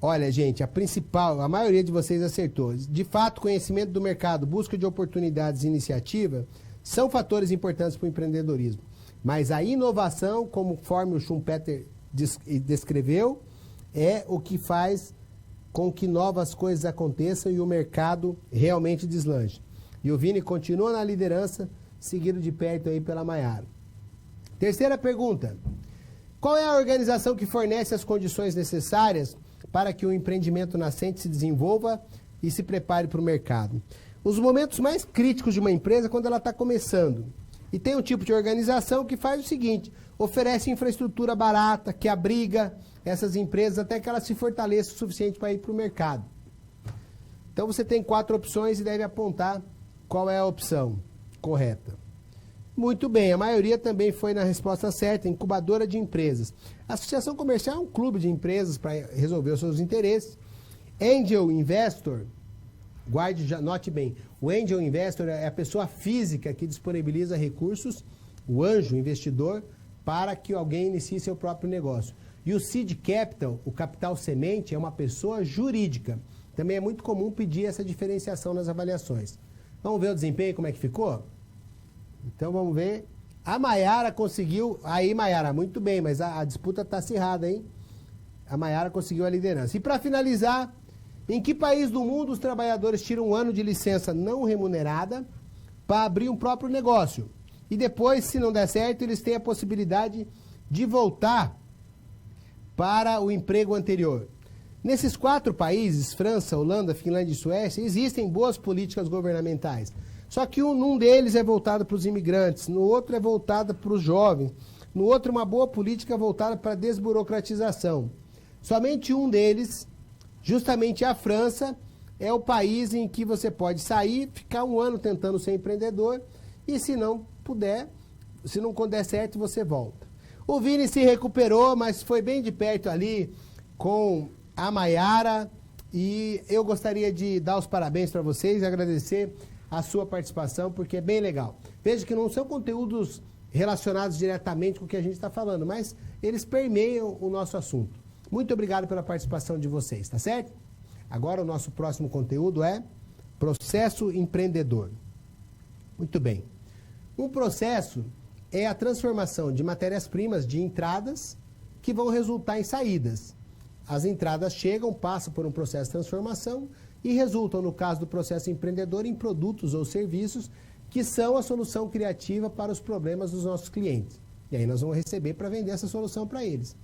Olha, gente, a maioria de vocês acertou. De fato, conhecimento do mercado, busca de oportunidades e iniciativa são fatores importantes para o empreendedorismo. Mas a inovação, conforme o Schumpeter descreveu, é o que faz com que novas coisas aconteçam e o mercado realmente deslanche. E o Vini continua na liderança, seguido de perto aí pela Maiara. Terceira pergunta. Qual é a organização que fornece as condições necessárias para que o empreendimento nascente se desenvolva e se prepare para o mercado? Os momentos mais críticos de uma empresa é quando ela está começando. E tem um tipo de organização que faz o seguinte, oferece infraestrutura barata, que abriga essas empresas até que elas se fortaleçam o suficiente para ir para o mercado. Então você tem 4 opções e deve apontar qual é a opção correta. Muito bem, a maioria também foi na resposta certa, incubadora de empresas. A associação comercial é um clube de empresas para resolver os seus interesses. Angel Investor, note bem, o Angel Investor é a pessoa física que disponibiliza recursos, o anjo investidor, para que alguém inicie seu próprio negócio. E o Seed Capital, o capital semente, é uma pessoa jurídica. Também é muito comum pedir essa diferenciação nas avaliações. Vamos ver o desempenho, como é que ficou? Então vamos ver. A Maiara conseguiu. Aí, Maiara, muito bem, mas a disputa está acirrada, hein? A Maiara conseguiu a liderança. E para finalizar, Em que país do mundo os trabalhadores tiram um ano de licença não remunerada para abrir um próprio negócio? E depois, se não der certo, eles têm a possibilidade de voltar para o emprego anterior. Nesses 4 países, França, Holanda, Finlândia e Suécia, existem boas políticas governamentais. Só que num deles é voltado para os imigrantes, no outro é voltado para os jovens, no outro uma boa política voltada para a desburocratização. Somente um deles, justamente a França, é o país em que você pode sair, ficar um ano tentando ser empreendedor e se não puder, se não der certo, você volta. O Vini se recuperou, mas foi bem de perto ali com a Maiara e eu gostaria de dar os parabéns para vocês e agradecer a sua participação, porque é bem legal. Veja que não são conteúdos relacionados diretamente com o que a gente está falando, mas eles permeiam o nosso assunto. Muito obrigado pela participação de vocês, tá certo? Agora o nosso próximo conteúdo é processo empreendedor. Muito bem. Um processo é a transformação de matérias-primas de entradas que vão resultar em saídas. As entradas chegam, passam por um processo de transformação e resultam, no caso do processo empreendedor, em produtos ou serviços que são a solução criativa para os problemas dos nossos clientes. E aí nós vamos receber para vender essa solução para eles.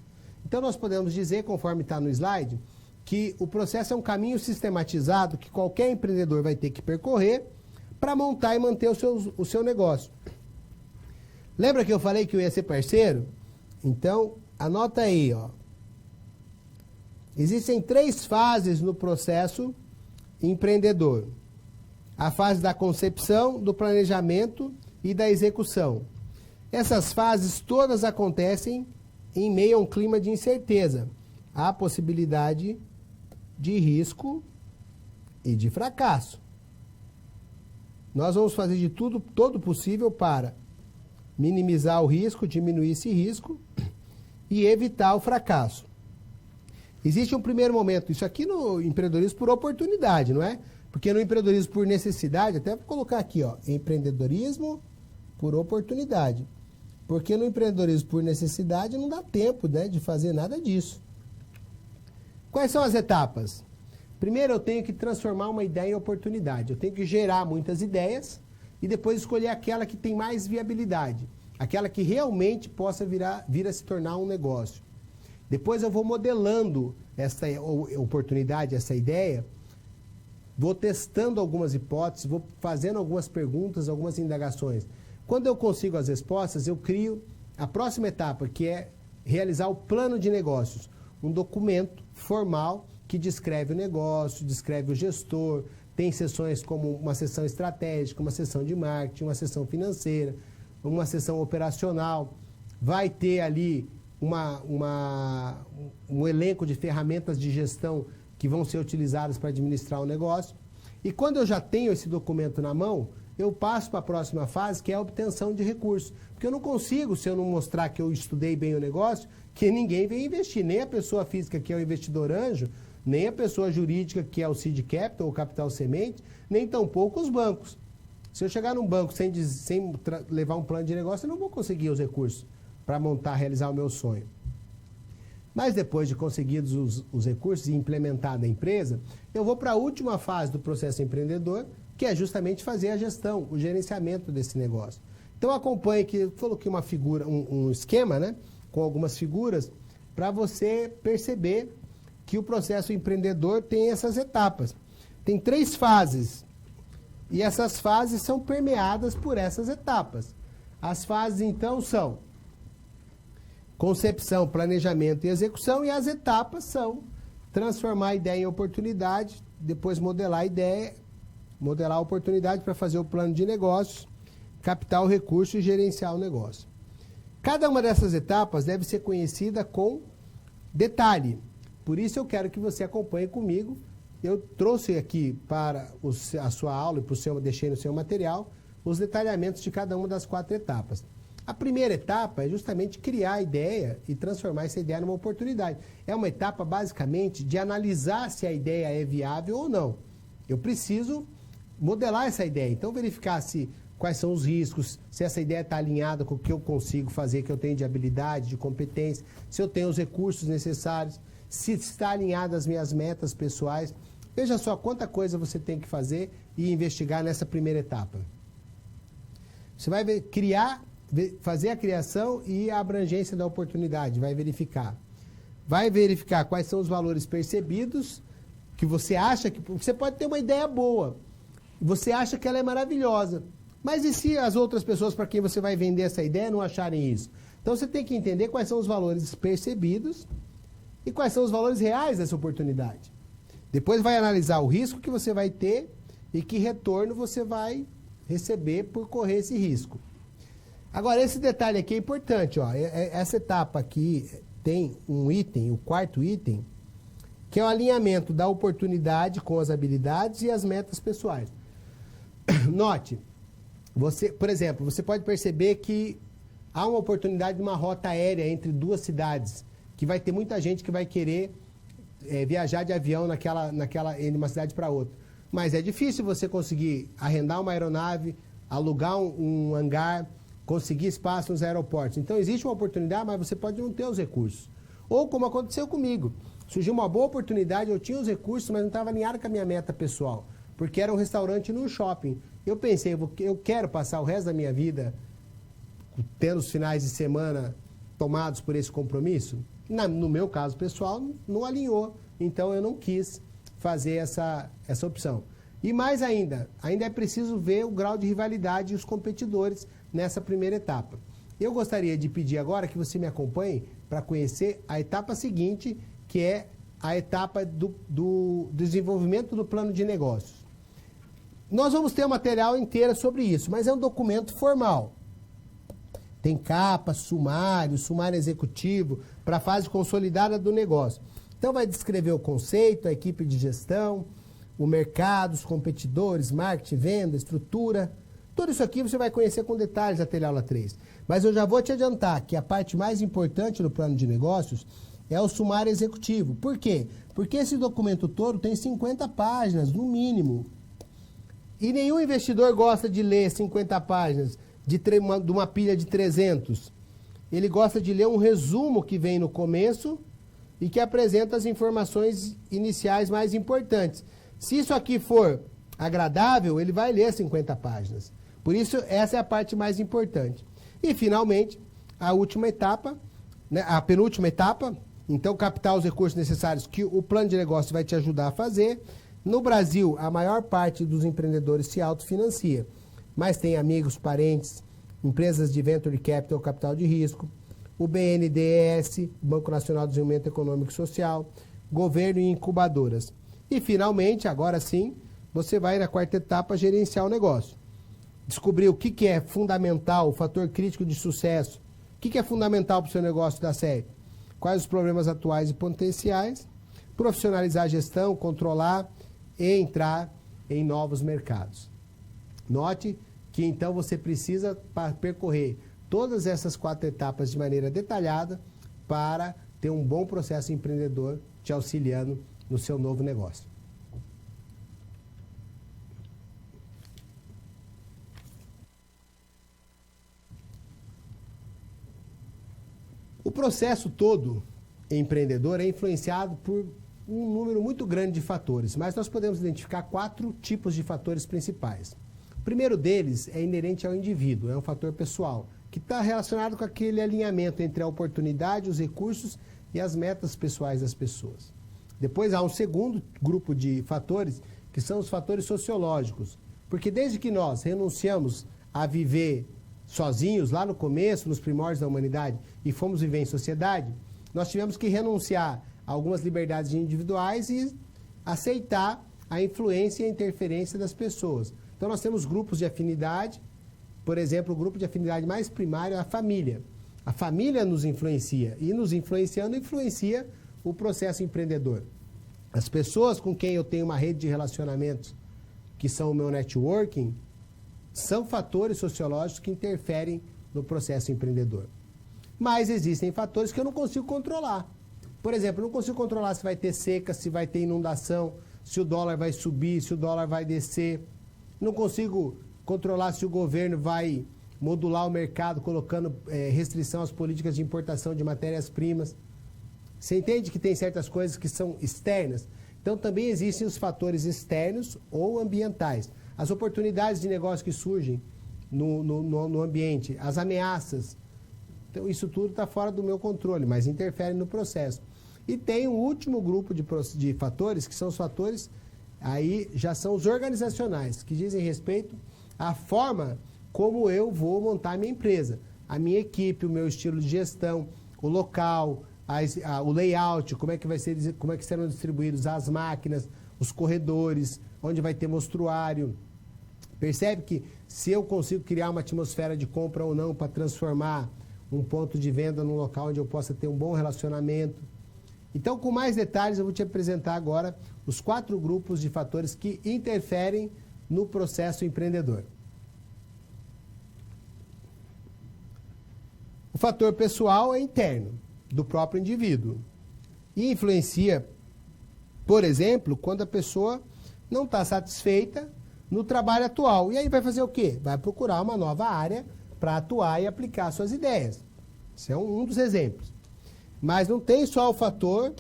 Então nós podemos dizer, conforme está no slide, que o processo é um caminho sistematizado que qualquer empreendedor vai ter que percorrer para montar e manter o seu negócio. Lembra que eu falei que eu ia ser parceiro? Então, anota aí, ó. Existem 3 fases no processo empreendedor. A fase da concepção, do planejamento e da execução. Essas fases todas acontecem em meio a um clima de incerteza. Há possibilidade de risco e de fracasso. Nós vamos fazer de todo possível para minimizar o risco, diminuir esse risco e evitar o fracasso. Existe um primeiro momento, isso aqui no empreendedorismo por oportunidade, não é? Porque no empreendedorismo por necessidade, até vou colocar aqui, ó, empreendedorismo por oportunidade. Porque no empreendedorismo por necessidade não dá tempo, né, de fazer nada disso. Quais são as etapas? Primeiro eu tenho que transformar uma ideia em oportunidade. Eu tenho que gerar muitas ideias e depois escolher aquela que tem mais viabilidade. Aquela que realmente possa vir a se tornar um negócio. Depois eu vou modelando essa oportunidade, essa ideia, vou testando algumas hipóteses, vou fazendo algumas perguntas, algumas indagações. Quando eu consigo as respostas, eu crio a próxima etapa, que é realizar o plano de negócios. Um documento formal que descreve o negócio, descreve o gestor, tem sessões como uma sessão estratégica, uma sessão de marketing, uma sessão financeira, uma sessão operacional. Vai ter ali um elenco de ferramentas de gestão que vão ser utilizadas para administrar o negócio. E quando eu já tenho esse documento na mão, eu passo para a próxima fase, que é a obtenção de recursos. Porque eu não consigo, se eu não mostrar que eu estudei bem o negócio, que ninguém vem investir. Nem a pessoa física, que é o investidor anjo, nem a pessoa jurídica, que é o seed capital, ou capital semente, nem tampouco os bancos. Se eu chegar num banco sem levar um plano de negócio, eu não vou conseguir os recursos para montar, realizar o meu sonho. Mas depois de conseguidos os recursos e implementar na empresa, eu vou para a última fase do processo empreendedor, que é justamente fazer a gestão, o gerenciamento desse negócio. Então acompanhe aqui, eu coloquei uma figura, um esquema, né, com algumas figuras, para você perceber que o processo empreendedor tem essas etapas. Tem 3 fases, e essas fases são permeadas por essas etapas. As fases, então, são concepção, planejamento e execução, e as etapas são transformar a ideia em oportunidade, depois modelar a ideia, modelar a oportunidade para fazer o plano de negócios, captar o recurso e gerenciar o negócio. Cada uma dessas etapas deve ser conhecida com detalhe. Por isso eu quero que você acompanhe comigo. Eu trouxe aqui para a sua aula e deixei no seu material os detalhamentos de cada uma das 4 etapas. A primeira etapa é justamente criar a ideia e transformar essa ideia numa oportunidade. É uma etapa, basicamente, de analisar se a ideia é viável ou não. Eu preciso modelar essa ideia. Então, verificar quais são os riscos, se essa ideia está alinhada com o que eu consigo fazer, que eu tenho de habilidade, de competência, se eu tenho os recursos necessários, se está alinhada às minhas metas pessoais. Veja só quanta coisa você tem que fazer e investigar nessa primeira etapa. Você vai fazer a criação e a abrangência da oportunidade, vai verificar. Vai verificar quais são os valores percebidos, que você acha que... Você pode ter uma ideia boa, você acha que ela é maravilhosa, mas e se as outras pessoas para quem você vai vender essa ideia não acharem isso? Então você tem que entender quais são os valores percebidos e quais são os valores reais dessa oportunidade. Depois vai analisar o risco que você vai ter e que retorno você vai receber por correr esse risco. Agora, esse detalhe aqui é importante. Ó. Essa etapa aqui tem um item, o quarto item, que é o alinhamento da oportunidade com as habilidades e as metas pessoais. Note, por exemplo, você pode perceber que há uma oportunidade de uma rota aérea entre duas cidades, que vai ter muita gente que vai querer viajar de avião de uma cidade para outra. Mas é difícil você conseguir arrendar uma aeronave, alugar um hangar, conseguir espaço nos aeroportos. Então existe uma oportunidade, mas você pode não ter os recursos. Ou como aconteceu comigo, surgiu uma boa oportunidade, eu tinha os recursos, mas não estava alinhado com a minha meta pessoal, porque era um restaurante num shopping. Eu pensei, eu quero passar o resto da minha vida tendo os finais de semana tomados por esse compromisso? No meu caso pessoal, não alinhou. Então eu não quis fazer essa opção. E mais ainda é preciso ver o grau de rivalidade e os competidores nessa primeira etapa. Eu gostaria de pedir agora que você me acompanhe para conhecer a etapa seguinte, que é a etapa do desenvolvimento do plano de negócios. Nós vamos ter um material inteiro sobre isso, mas é um documento formal. Tem capa, sumário executivo, para a fase consolidada do negócio. Então vai descrever o conceito, a equipe de gestão, o mercado, os competidores, marketing, venda, estrutura. Tudo isso aqui você vai conhecer com detalhes na teleaula 3. Mas eu já vou te adiantar que a parte mais importante do plano de negócios é o sumário executivo. Por quê? Porque esse documento todo tem 50 páginas, no mínimo. E nenhum investidor gosta de ler 50 páginas de uma pilha de 300. Ele gosta de ler um resumo que vem no começo e que apresenta as informações iniciais mais importantes. Se isso aqui for agradável, ele vai ler 50 páginas. Por isso, essa é a parte mais importante. E, finalmente, a última etapa, né, a penúltima etapa, então, captar os recursos necessários que o plano de negócio vai te ajudar a fazer. No Brasil, a maior parte dos empreendedores se autofinancia, mas tem amigos, parentes, empresas de venture capital, capital de risco, o BNDES, Banco Nacional de Desenvolvimento Econômico e Social, governo e incubadoras. E, finalmente, agora sim, você vai na quarta etapa gerenciar o negócio. Descobrir o que é fundamental, o fator crítico de sucesso, o que é fundamental para o seu negócio dar certo, quais os problemas atuais e potenciais, profissionalizar a gestão, controlar e entrar em novos mercados. Note que então você precisa percorrer todas essas 4 etapas de maneira detalhada para ter um bom processo empreendedor te auxiliando no seu novo negócio. O processo todo empreendedor é influenciado por um número muito grande de fatores, mas nós podemos identificar 4 tipos de fatores principais. O primeiro deles é inerente ao indivíduo, é um fator pessoal, que está relacionado com aquele alinhamento entre a oportunidade, os recursos e as metas pessoais das pessoas. Depois há um segundo grupo de fatores, que são os fatores sociológicos, porque desde que nós renunciamos a viver sozinhos, lá no começo, nos primórdios da humanidade, e fomos viver em sociedade, nós tivemos que renunciar a algumas liberdades individuais e aceitar a influência e a interferência das pessoas. Então nós temos grupos de afinidade, por exemplo, o grupo de afinidade mais primário é a família. A família nos influencia e nos influenciando influencia o processo empreendedor. As pessoas com quem eu tenho uma rede de relacionamentos, que são o meu networking, são fatores sociológicos que interferem no processo empreendedor. Mas existem fatores que eu não consigo controlar. Por exemplo, eu não consigo controlar se vai ter seca, se vai ter inundação, se o dólar vai subir, se o dólar vai descer. Não consigo controlar se o governo vai modular o mercado, colocando restrição às políticas de importação de matérias-primas. Você entende que tem certas coisas que são externas? Então, também existem os fatores externos ou ambientais. As oportunidades de negócio que surgem no ambiente, as ameaças. Então, isso tudo está fora do meu controle, mas interfere no processo. E tem um último grupo de fatores, que são os fatores, aí já são os organizacionais, que dizem respeito à forma como eu vou montar a minha empresa. A minha equipe, o meu estilo de gestão, o local, o layout, como é que serão distribuídos as máquinas, os corredores, onde vai ter mostruário. Percebe que se eu consigo criar uma atmosfera de compra ou não para transformar um ponto de venda num local onde eu possa ter um bom relacionamento. Então, com mais detalhes, eu vou te apresentar agora os 4 grupos de fatores que interferem no processo empreendedor. O fator pessoal é interno, do próprio indivíduo. E influencia, por exemplo, quando a pessoa não está satisfeita no trabalho atual. E aí vai fazer o quê? Vai procurar uma nova área para atuar e aplicar suas ideias. Esse é um dos exemplos. Mas não tem só o fator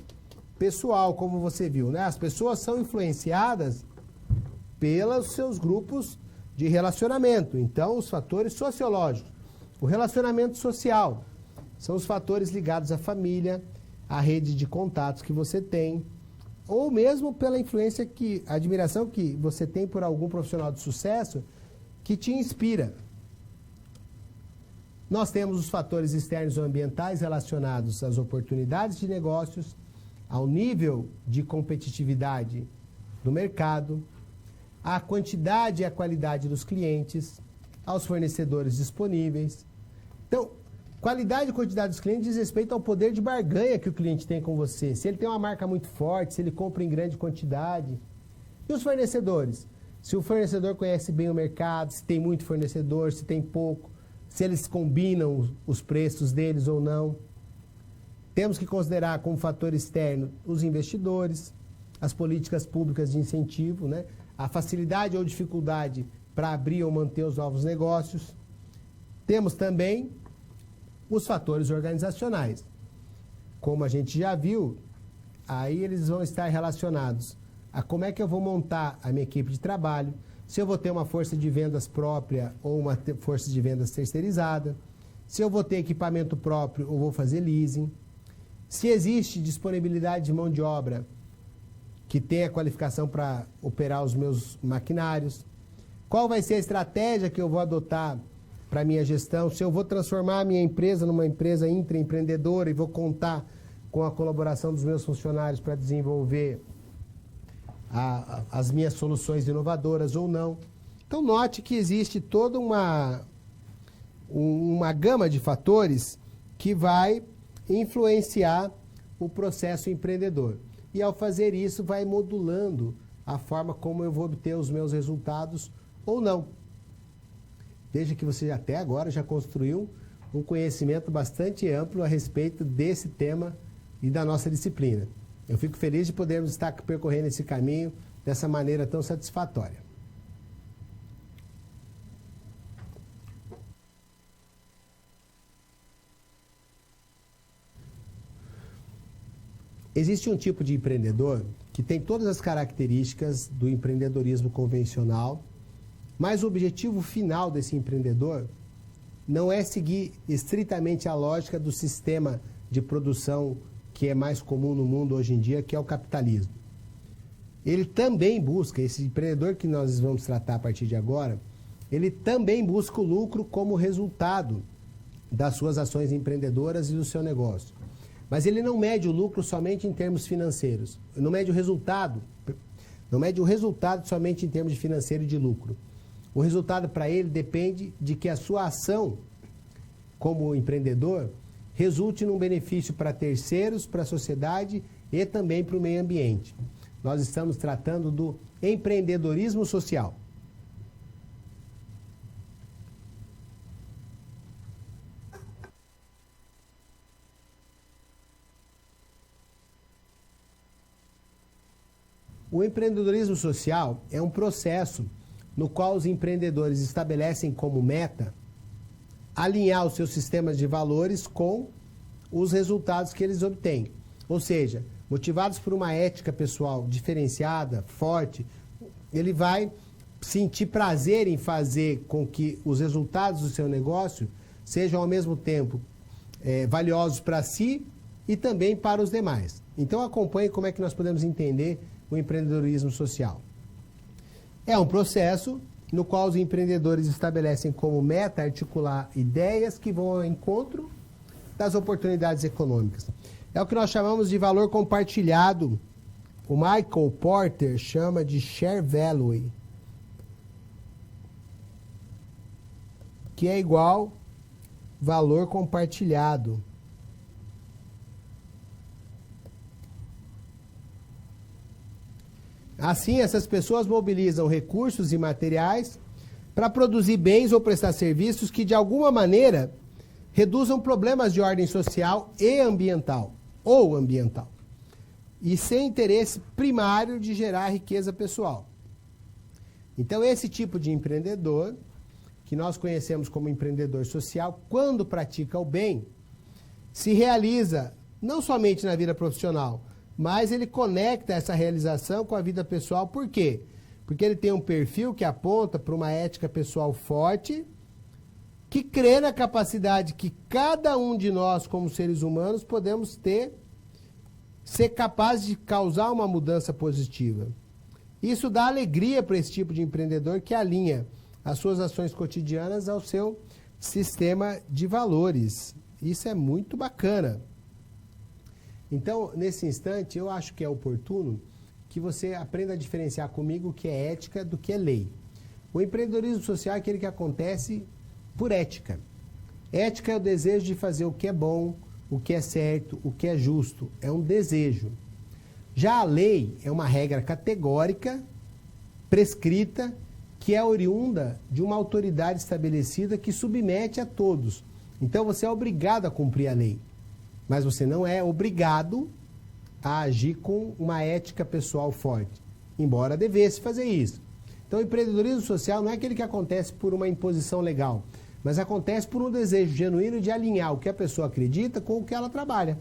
pessoal, como você viu, né? As pessoas são influenciadas pelos seus grupos de relacionamento. Então, os fatores sociológicos. O relacionamento social são os fatores ligados à família, à rede de contatos que você tem, ou mesmo pela influência a admiração que você tem por algum profissional de sucesso que te inspira. Nós temos os fatores externos ou ambientais relacionados às oportunidades de negócios, ao nível de competitividade do mercado, à quantidade e à qualidade dos clientes, aos fornecedores disponíveis. Então, qualidade e quantidade dos clientes diz respeito ao poder de barganha que o cliente tem com você. Se ele tem uma marca muito forte, se ele compra em grande quantidade. E os fornecedores? Se o fornecedor conhece bem o mercado, se tem muito fornecedor, se tem pouco, se eles combinam os preços deles ou não. Temos que considerar como fator externo os investidores, as políticas públicas de incentivo, né? A facilidade ou dificuldade para abrir ou manter os novos negócios. Temos também os fatores organizacionais. Como a gente já viu, aí eles vão estar relacionados a como é que eu vou montar a minha equipe de trabalho, se eu vou ter uma força de vendas própria ou uma força de vendas terceirizada, se eu vou ter equipamento próprio ou vou fazer leasing, se existe disponibilidade de mão de obra que tenha qualificação para operar os meus maquinários, qual vai ser a estratégia que eu vou adotar para a minha gestão, se eu vou transformar a minha empresa numa empresa intraempreendedora e vou contar com a colaboração dos meus funcionários para desenvolver as minhas soluções inovadoras ou não. Então, note que existe toda uma gama de fatores que vai influenciar o processo empreendedor. E, ao fazer isso, vai modulando a forma como eu vou obter os meus resultados ou não. Veja que você até agora já construiu um conhecimento bastante amplo a respeito desse tema e da nossa disciplina. Eu fico feliz de podermos estar percorrendo esse caminho dessa maneira tão satisfatória. Existe um tipo de empreendedor que tem todas as características do empreendedorismo convencional, mas o objetivo final desse empreendedor não é seguir estritamente a lógica do sistema de produção que é mais comum no mundo hoje em dia, que é o capitalismo. Ele também busca, esse empreendedor que nós vamos tratar a partir de agora, ele também busca o lucro como resultado das suas ações empreendedoras e do seu negócio. Mas ele não mede o lucro somente em termos financeiros, não mede o resultado somente em termos de financeiro e de lucro. O resultado para ele depende de que a sua ação como empreendedor resulte num benefício para terceiros, para a sociedade e também para o meio ambiente. Nós estamos tratando do empreendedorismo social. O empreendedorismo social é um processo no qual os empreendedores estabelecem como meta alinhar os seus sistemas de valores com os resultados que eles obtêm. Ou seja, motivados por uma ética pessoal diferenciada, forte, ele vai sentir prazer em fazer com que os resultados do seu negócio sejam ao mesmo tempo valiosos para si e também para os demais. Então acompanhe como é que nós podemos entender o empreendedorismo social. É um processo no qual os empreendedores estabelecem como meta articular ideias que vão ao encontro das oportunidades econômicas. É o que nós chamamos de valor compartilhado. O Michael Porter chama de share value, que é igual valor compartilhado. Assim, essas pessoas mobilizam recursos e materiais para produzir bens ou prestar serviços que, de alguma maneira, reduzam problemas de ordem social e ambiental, ou ambiental, e sem interesse primário de gerar riqueza pessoal. Então, esse tipo de empreendedor, que nós conhecemos como empreendedor social, quando pratica o bem, se realiza não somente na vida profissional, mas ele conecta essa realização com a vida pessoal. Por quê? Porque ele tem um perfil que aponta para uma ética pessoal forte, que crê na capacidade que cada um de nós, como seres humanos, podemos ter, ser capaz de causar uma mudança positiva. Isso dá alegria para esse tipo de empreendedor que alinha as suas ações cotidianas ao seu sistema de valores. Isso é muito bacana. Então, nesse instante, eu acho que é oportuno que você aprenda a diferenciar comigo o que é ética do que é lei. O empreendedorismo social é aquele que acontece por ética. Ética é o desejo de fazer o que é bom, o que é certo, o que é justo. É um desejo. Já a lei é uma regra categórica, prescrita, que é oriunda de uma autoridade estabelecida que submete a todos. Então, você é obrigado a cumprir a lei. Mas você não é obrigado a agir com uma ética pessoal forte, embora devesse fazer isso. Então, o empreendedorismo social não é aquele que acontece por uma imposição legal, mas acontece por um desejo genuíno de alinhar o que a pessoa acredita com o que ela trabalha.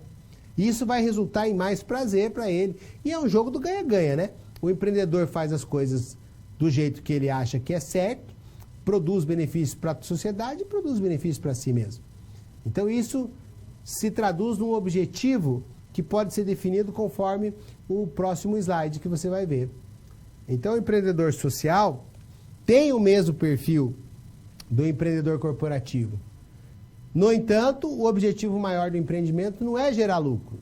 E isso vai resultar em mais prazer para ele. E é um jogo do ganha-ganha, né? O empreendedor faz as coisas do jeito que ele acha que é certo, produz benefícios para a sociedade e produz benefícios para si mesmo. Então, isso se traduz num objetivo que pode ser definido conforme o próximo slide que você vai ver. Então, o empreendedor social tem o mesmo perfil do empreendedor corporativo. No entanto, o objetivo maior do empreendimento não é gerar lucro.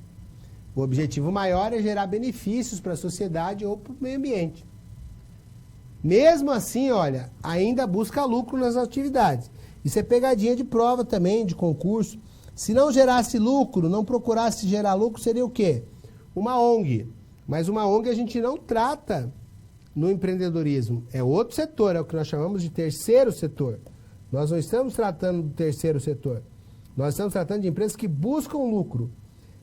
O objetivo maior é gerar benefícios para a sociedade ou para o meio ambiente. Mesmo assim, olha, ainda busca lucro nas atividades. Isso é pegadinha de prova também, de concurso. Se não gerasse lucro, não procurasse gerar lucro, seria o quê? Uma ONG. Mas uma ONG a gente não trata no empreendedorismo. É outro setor, é o que nós chamamos de terceiro setor. Nós não estamos tratando do terceiro setor. Nós estamos tratando de empresas que buscam lucro,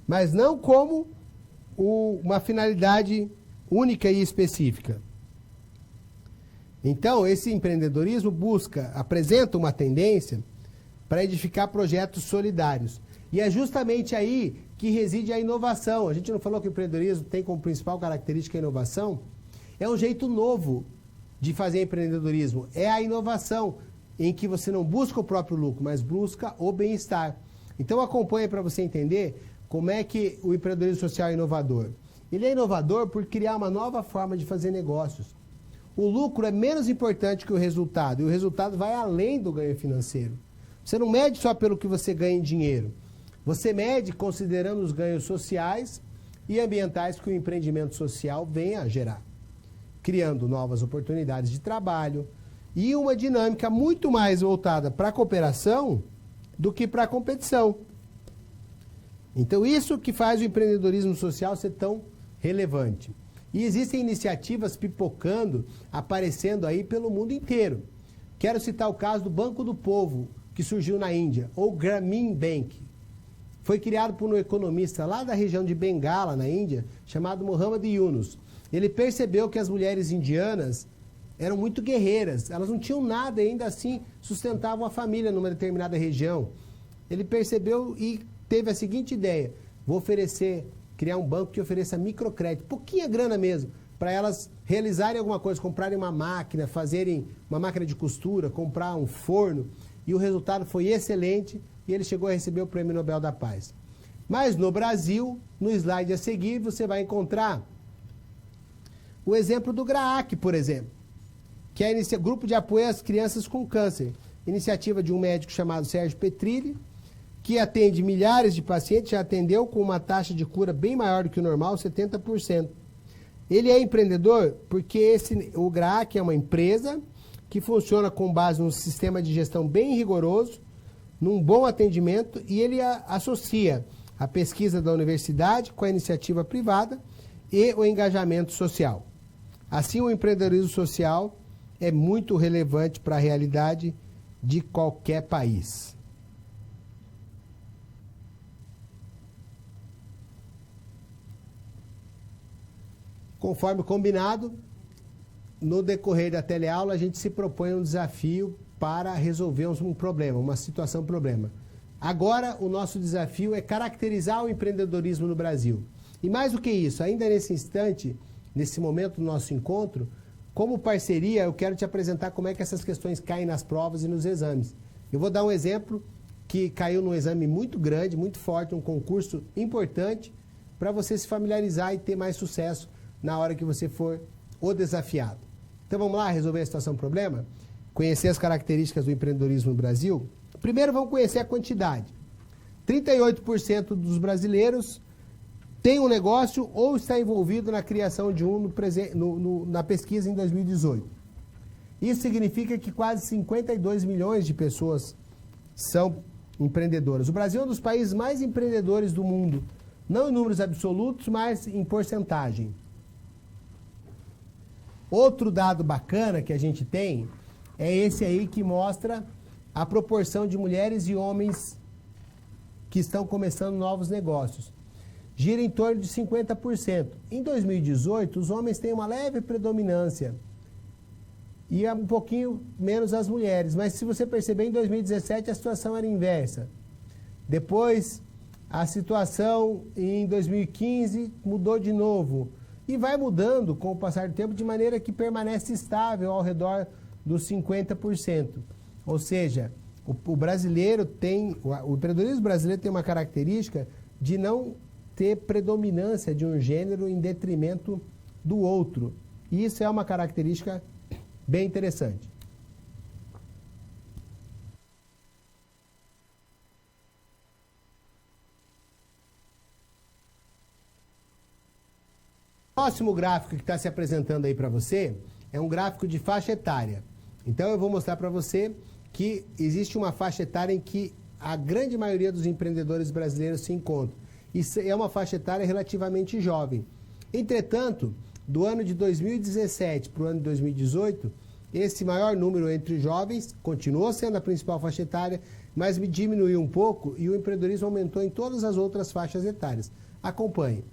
mas não como uma finalidade única e específica. Então, esse empreendedorismo apresenta uma tendência para edificar projetos solidários. E é justamente aí que reside a inovação. A gente não falou que o empreendedorismo tem como principal característica a inovação? É um jeito novo de fazer empreendedorismo. É a inovação, em que você não busca o próprio lucro, mas busca o bem-estar. Então acompanhe para você entender como é que o empreendedorismo social é inovador. Ele é inovador por criar uma nova forma de fazer negócios. O lucro é menos importante que o resultado, e o resultado vai além do ganho financeiro. Você não mede só pelo que você ganha em dinheiro. Você mede considerando os ganhos sociais e ambientais que o empreendimento social vem a gerar, criando novas oportunidades de trabalho e uma dinâmica muito mais voltada para a cooperação do que para a competição. Então, isso que faz o empreendedorismo social ser tão relevante. E existem iniciativas pipocando, aparecendo aí pelo mundo inteiro. Quero citar o caso do Banco do Povo, que surgiu na Índia, ou Grameen Bank. Foi criado por um economista lá da região de Bengala, na Índia, chamado Muhammad Yunus. Ele percebeu que as mulheres indianas eram muito guerreiras, elas não tinham nada, ainda assim sustentavam a família numa determinada região. Ele percebeu e teve a seguinte ideia: vou oferecer criar um banco que ofereça microcrédito, pouquinha grana mesmo, para elas realizarem alguma coisa, comprarem uma máquina, fazerem uma máquina de costura, comprar um forno, e o resultado foi excelente e ele chegou a receber o Prêmio Nobel da Paz. Mas no Brasil, no slide a seguir, você vai encontrar o exemplo do GRAAC, por exemplo, que é o Grupo de Apoio às Crianças com Câncer, iniciativa de um médico chamado Sérgio Petrilli, que atende milhares de pacientes, já atendeu com uma taxa de cura bem maior do que o normal, 70%. Ele é empreendedor porque o GRAAC é uma empresa que funciona com base num sistema de gestão bem rigoroso, num bom atendimento, e ele associa a pesquisa da universidade com a iniciativa privada e o engajamento social. Assim, o empreendedorismo social é muito relevante para a realidade de qualquer país. Conforme combinado, no decorrer da teleaula, a gente se propõe um desafio para resolver um problema, uma situação-problema. Agora, o nosso desafio é caracterizar o empreendedorismo no Brasil. E mais do que isso, ainda nesse instante, nesse momento do nosso encontro, como parceria, eu quero te apresentar como é que essas questões caem nas provas e nos exames. Eu vou dar um exemplo que caiu num exame muito grande, muito forte, um concurso importante, para você se familiarizar e ter mais sucesso na hora que você for o desafiado. Então vamos lá resolver a situação-problema? Conhecer as características do empreendedorismo no Brasil? Primeiro vamos conhecer a quantidade. 38% dos brasileiros tem um negócio ou está envolvido na criação de um na pesquisa em 2018. Isso significa que quase 52 milhões de pessoas são empreendedoras. O Brasil é um dos países mais empreendedores do mundo, não em números absolutos, mas em porcentagem. Outro dado bacana que a gente tem é esse aí que mostra a proporção de mulheres e homens que estão começando novos negócios. Gira em torno de 50%. Em 2018, os homens têm uma leve predominância e um pouquinho menos as mulheres. Mas se você perceber, em 2017 a situação era inversa. Depois, a situação em 2015 mudou de novo. E vai mudando com o passar do tempo de maneira que permanece estável ao redor dos 50%. Ou seja, o empreendedorismo brasileiro tem uma característica de não ter predominância de um gênero em detrimento do outro. E isso é uma característica bem interessante. O próximo gráfico que está se apresentando aí para você é um gráfico de faixa etária. Então eu vou mostrar para você que existe uma faixa etária em que a grande maioria dos empreendedores brasileiros se encontra. Isso é uma faixa etária relativamente jovem. Entretanto, do ano de 2017 para o ano de 2018, esse maior número entre jovens continuou sendo a principal faixa etária, mas diminuiu um pouco e o empreendedorismo aumentou em todas as outras faixas etárias. Acompanhe.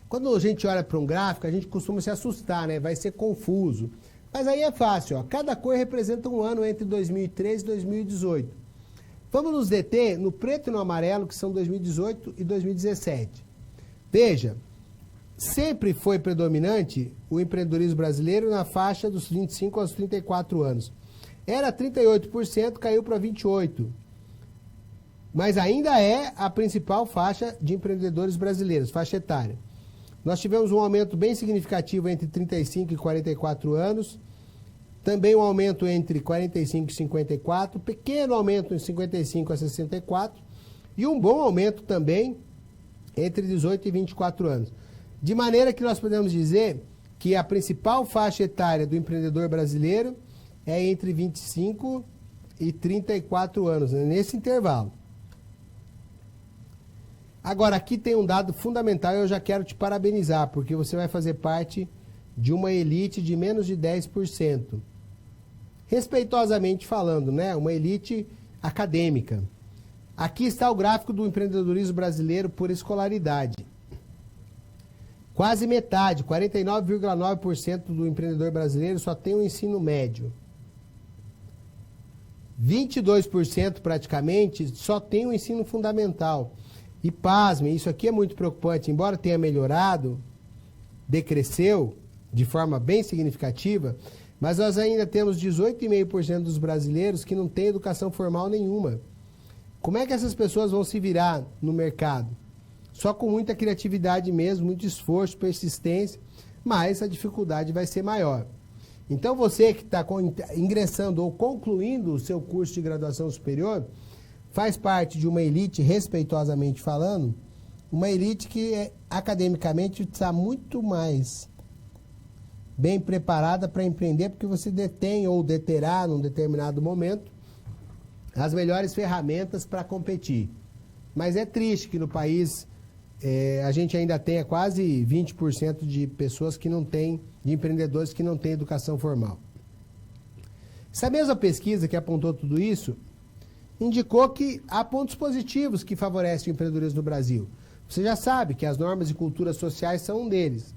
Quando a gente olha para um gráfico, a gente costuma se assustar, né? Vai ser confuso. Mas aí é fácil, ó. Cada cor representa um ano entre 2013 e 2018. Vamos nos deter no preto e no amarelo, que são 2018 e 2017. Veja, sempre foi predominante o empreendedorismo brasileiro na faixa dos 25 aos 34 anos. Era 38%, caiu para 28%. Mas ainda é a principal faixa de empreendedores brasileiros, faixa etária. Nós tivemos um aumento bem significativo entre 35 e 44 anos, também um aumento entre 45 e 54, pequeno aumento em 55 a 64 e um bom aumento também entre 18 e 24 anos. De maneira que nós podemos dizer que a principal faixa etária do empreendedor brasileiro é entre 25 e 34 anos, né, nesse intervalo. Agora, aqui tem um dado fundamental e eu já quero te parabenizar, porque você vai fazer parte de uma elite de menos de 10%. Respeitosamente falando, né? Uma elite acadêmica. Aqui está o gráfico do empreendedorismo brasileiro por escolaridade. Quase metade, 49,9% do empreendedor brasileiro só tem o ensino médio. 22% praticamente só tem o ensino fundamental. E pasmem, isso aqui é muito preocupante, embora tenha melhorado, decresceu de forma bem significativa, mas nós ainda temos 18,5% dos brasileiros que não têm educação formal nenhuma. Como é que essas pessoas vão se virar no mercado? Só com muita criatividade mesmo, muito esforço, persistência, mas a dificuldade vai ser maior. Então você que está ingressando ou concluindo o seu curso de graduação superior, faz parte de uma elite, respeitosamente falando, uma elite que academicamente está muito mais bem preparada para empreender, porque você detém ou deterá, num determinado momento, as melhores ferramentas para competir. Mas é triste que no país a gente ainda tenha quase 20% de pessoas que não têm, de empreendedores que não têm educação formal. Essa mesma pesquisa que apontou tudo isso, indicou que há pontos positivos que favorecem o empreendedorismo no Brasil. Você já sabe que as normas e culturas sociais são um deles.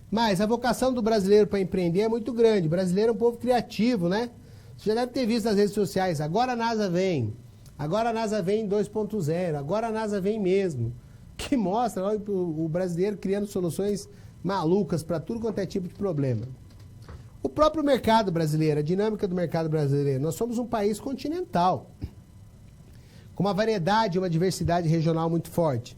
Mas a vocação do brasileiro para empreender é muito grande. O brasileiro é um povo criativo, né? Você já deve ter visto nas redes sociais, agora a NASA vem 2.0, agora a NASA vem mesmo. Que mostra ó, o brasileiro criando soluções malucas para tudo quanto é tipo de problema. O próprio mercado brasileiro, a dinâmica do mercado brasileiro, nós somos um país continental, com uma variedade e uma diversidade regional muito forte.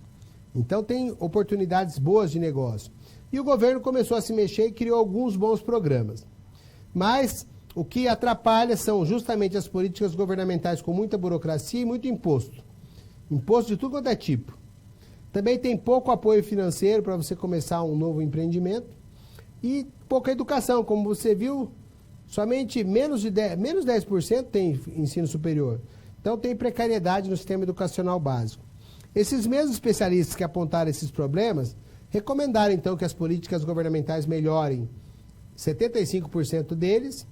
Então tem oportunidades boas de negócio. E o governo começou a se mexer e criou alguns bons programas. Mas o que atrapalha são justamente as políticas governamentais com muita burocracia e muito imposto. Imposto de tudo quanto é tipo. Também tem pouco apoio financeiro para você começar um novo empreendimento. E pouca educação, como você viu, somente menos 10% tem ensino superior. Então tem precariedade no sistema educacional básico. Esses mesmos especialistas que apontaram esses problemas recomendaram então que as políticas governamentais melhorem 75% deles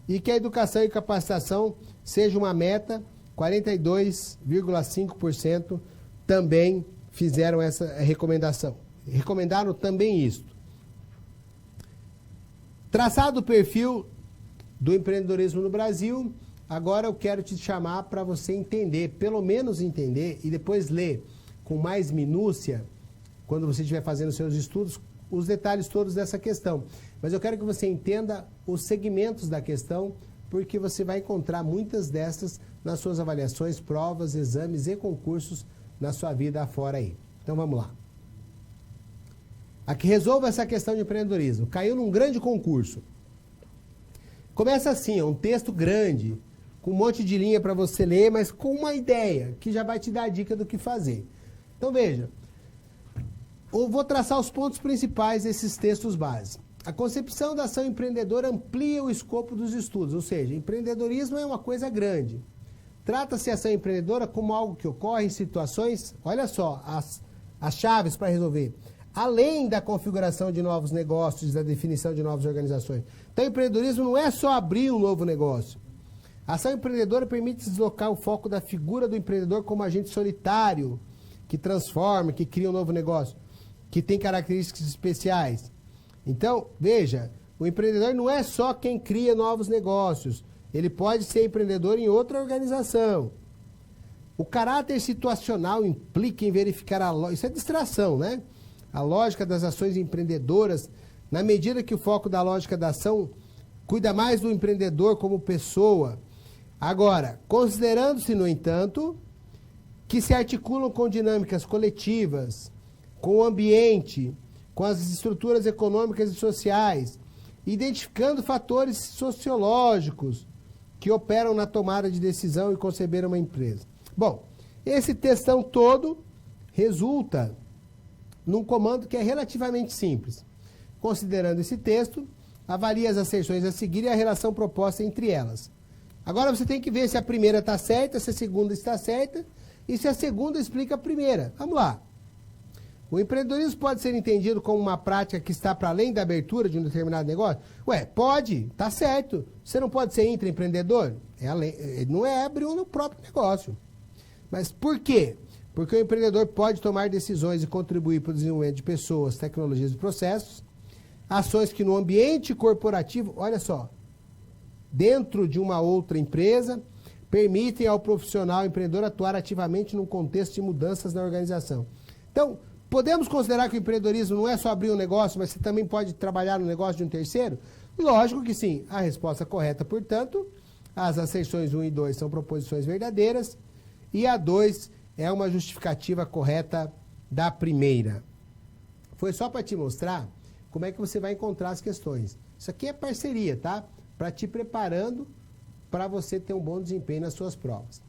e que a educação e capacitação seja uma meta, 42,5% também fizeram essa recomendação. Recomendaram também isso. Traçado o perfil do empreendedorismo no Brasil, agora eu quero te chamar para você entender, pelo menos entender, e depois ler com mais minúcia, quando você estiver fazendo seus estudos, os detalhes todos dessa questão. Mas eu quero que você entenda os segmentos da questão, porque você vai encontrar muitas dessas nas suas avaliações, provas, exames e concursos na sua vida afora aí. Então vamos lá. Aqui resolva essa questão de empreendedorismo. Caiu num grande concurso. Começa assim, é um texto grande, com um monte de linha para você ler, mas com uma ideia, que já vai te dar a dica do que fazer. Então veja, eu vou traçar os pontos principais desses textos base. A concepção da ação empreendedora amplia o escopo dos estudos, ou seja, empreendedorismo é uma coisa grande. Trata-se a ação empreendedora como algo que ocorre em situações, olha só, as chaves para resolver, além da configuração de novos negócios, da definição de novas organizações. Então, empreendedorismo não é só abrir um novo negócio. A ação empreendedora permite deslocar o foco da figura do empreendedor como agente solitário, que transforma, que cria um novo negócio, que tem características especiais. Então, veja, o empreendedor não é só quem cria novos negócios. Ele pode ser empreendedor em outra organização. O caráter situacional implica em verificar a lógica. Isso é distração, né? A lógica das ações empreendedoras, na medida que o foco da lógica da ação cuida mais do empreendedor como pessoa. Agora, considerando-se, no entanto, que se articulam com dinâmicas coletivas, com o ambiente, com as estruturas econômicas e sociais, identificando fatores sociológicos que operam na tomada de decisão e conceber uma empresa. Bom, esse textão todo resulta num comando que é relativamente simples. Considerando esse texto, avalie as asserções a seguir e a relação proposta entre elas. Agora você tem que ver se a primeira está certa, se a segunda está certa e se a segunda explica a primeira. Vamos lá. O empreendedorismo pode ser entendido como uma prática que está para além da abertura de um determinado negócio? Ué, pode, tá certo. Você não pode ser intraempreendedor? Não é abrir um próprio negócio. Mas por quê? Porque o empreendedor pode tomar decisões e contribuir para o desenvolvimento de pessoas, tecnologias e processos, ações que no ambiente corporativo, olha só, dentro de uma outra empresa, permitem ao profissional empreendedor atuar ativamente num contexto de mudanças na organização. Então, podemos considerar que o empreendedorismo não é só abrir um negócio, mas você também pode trabalhar no negócio de um terceiro? Lógico que sim. A resposta correta, portanto, as asserções 1 e 2 são proposições verdadeiras e a 2 é uma justificativa correta da primeira. Foi só para te mostrar como é que você vai encontrar as questões. Isso aqui é parceria, tá? Para te preparando para você ter um bom desempenho nas suas provas.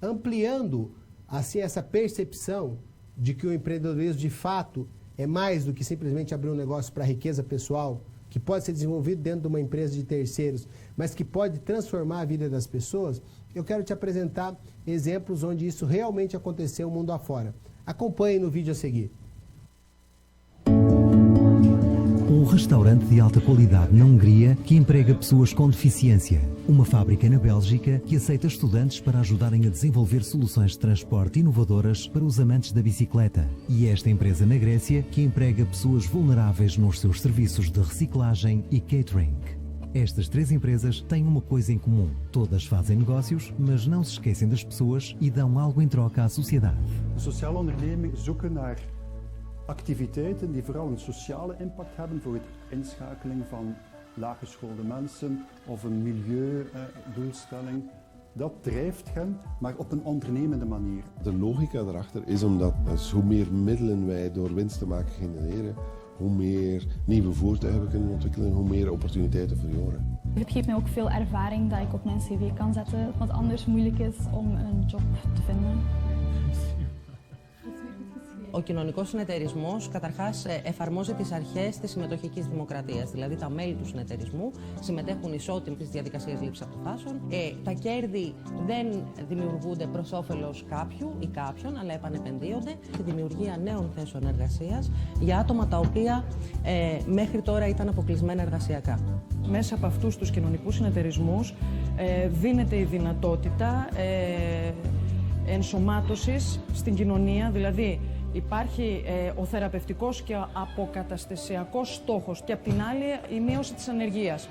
Ampliando, assim, essa percepção de que o empreendedorismo, de fato, é mais do que simplesmente abrir um negócio para riqueza pessoal, que pode ser desenvolvido dentro de uma empresa de terceiros, mas que pode transformar a vida das pessoas, eu quero te apresentar exemplos onde isso realmente aconteceu mundo afora. Acompanhe no vídeo a seguir. Um restaurante de alta qualidade na Hungria que emprega pessoas com deficiência. Uma fábrica na Bélgica que aceita estudantes para ajudarem a desenvolver soluções de transporte inovadoras para os amantes da bicicleta. E esta empresa na Grécia que emprega pessoas vulneráveis nos seus serviços de reciclagem e catering. Estas três empresas têm uma coisa em comum. Todas fazem negócios, mas não se esquecem das pessoas e dão algo em troca à sociedade. Sociale ondernemingen zoeken naar activiteiten die vooral een sociale impact hebben voor het inschakeling van laaggeschoolde mensen of een milieudoelstelling. Dat drijft hen, maar op een ondernemende manier. De logica daarachter is omdat hoe meer middelen wij door winst te maken genereren, hoe meer nieuwe voertuigen we kunnen ontwikkelen, hoe meer opportuniteiten voor jongeren. Het geeft mij ook veel ervaring dat ik op mijn cv kan zetten, wat anders moeilijk is om een job te vinden. Ο κοινωνικός συνεταιρισμός καταρχάς εφαρμόζει τις αρχές της συμμετοχικής δημοκρατίας. Δηλαδή τα μέλη του συνεταιρισμού συμμετέχουν ισότιμα στις διαδικασίες λήψης αποφάσεων. Τα κέρδη δεν δημιουργούνται προς όφελος κάποιου ή κάποιον, αλλά επανεπενδύονται στη δημιουργία νέων θέσεων εργασίας για άτομα τα οποία μέχρι τώρα ήταν αποκλεισμένα εργασιακά. Μέσα από αυτούς τους κοινωνικούς συνεταιρισμούς δίνεται η δυνατότητα ενσωμάτωσης στην κοινωνία, δηλαδή υπάρχει ο θεραπευτικός και αποκαταστασιακός stόχος και απ' την άλλη η μείωση της ανεργίας.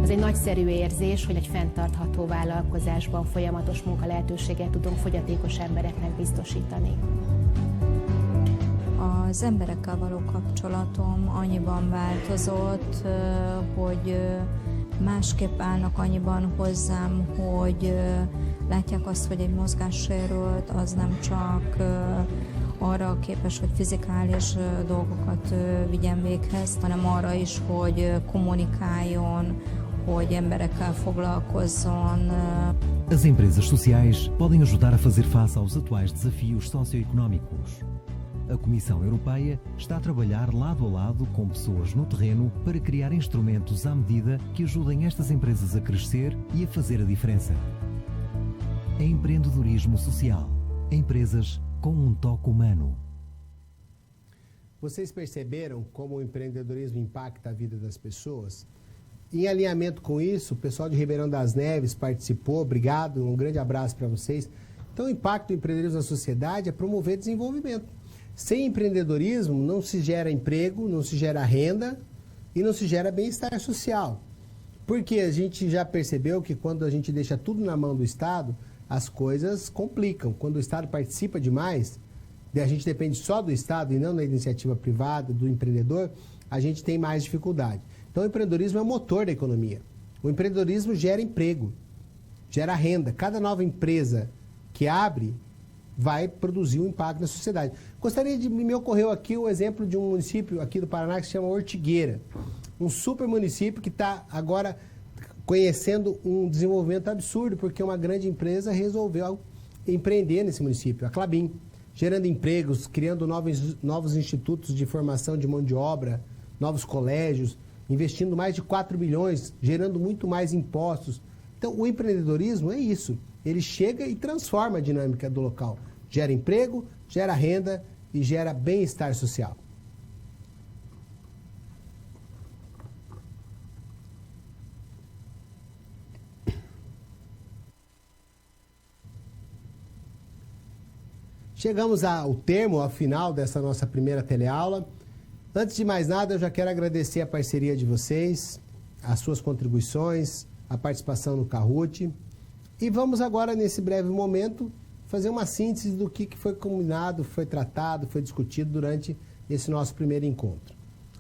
Az egy nagyszerű érzés, hogy egy fenntartható vállalkozásban folyamatos munkalehetőséget tudunk fogyatékos embereknek biztosítani. Az emberekkel való kapcsolatom annyiban változott, hogy másképp állnak annyiban hozzám, hogy látják azt, hogy egy mozgássérült az nem csak arra képes, hogy fizikális dolgokat vigyen véghez, hanem arra is, hogy kommunikáljon, hogy emberekkel foglalkozzon. As empresas sociais podem ajudar a fazer face aos atuais desafios socioeconómicos. A Comissão Europeia está a trabalhar lado a lado com pessoas no terreno para criar instrumentos à medida que ajudem estas empresas a crescer e a fazer a diferença. É empreendedorismo social. Empresas com toque humano. Vocês perceberam como o empreendedorismo impacta a vida das pessoas? Em alinhamento com isso, o pessoal de Ribeirão das Neves participou. Obrigado, um grande abraço para vocês. Então, o impacto do empreendedorismo na sociedade é promover desenvolvimento. Sem empreendedorismo não se gera emprego, não se gera renda e não se gera bem-estar social. Porque a gente já percebeu que quando a gente deixa tudo na mão do Estado, as coisas complicam. Quando o Estado participa demais, e a gente depende só do Estado e não da iniciativa privada, do empreendedor, a gente tem mais dificuldade. Então o empreendedorismo é o motor da economia. O empreendedorismo gera emprego, gera renda. Cada nova empresa que abre vai produzir um impacto na sociedade. Me ocorreu aqui o exemplo de um município aqui do Paraná que se chama Ortigueira. Um super município que está agora conhecendo um desenvolvimento absurdo, porque uma grande empresa resolveu empreender nesse município, a Klabin, gerando empregos, criando novos institutos de formação de mão de obra, novos colégios, investindo mais de 4 bilhões, gerando muito mais impostos. Então, o empreendedorismo é isso. Ele chega e transforma a dinâmica do local. Gera emprego, gera renda e gera bem-estar social. Chegamos ao termo, ao final dessa nossa primeira teleaula. Antes de mais nada, eu já quero agradecer a parceria de vocês, as suas contribuições, a participação no Kahoot. E vamos agora, nesse breve momento, fazer uma síntese do que foi combinado, foi tratado, foi discutido durante esse nosso primeiro encontro.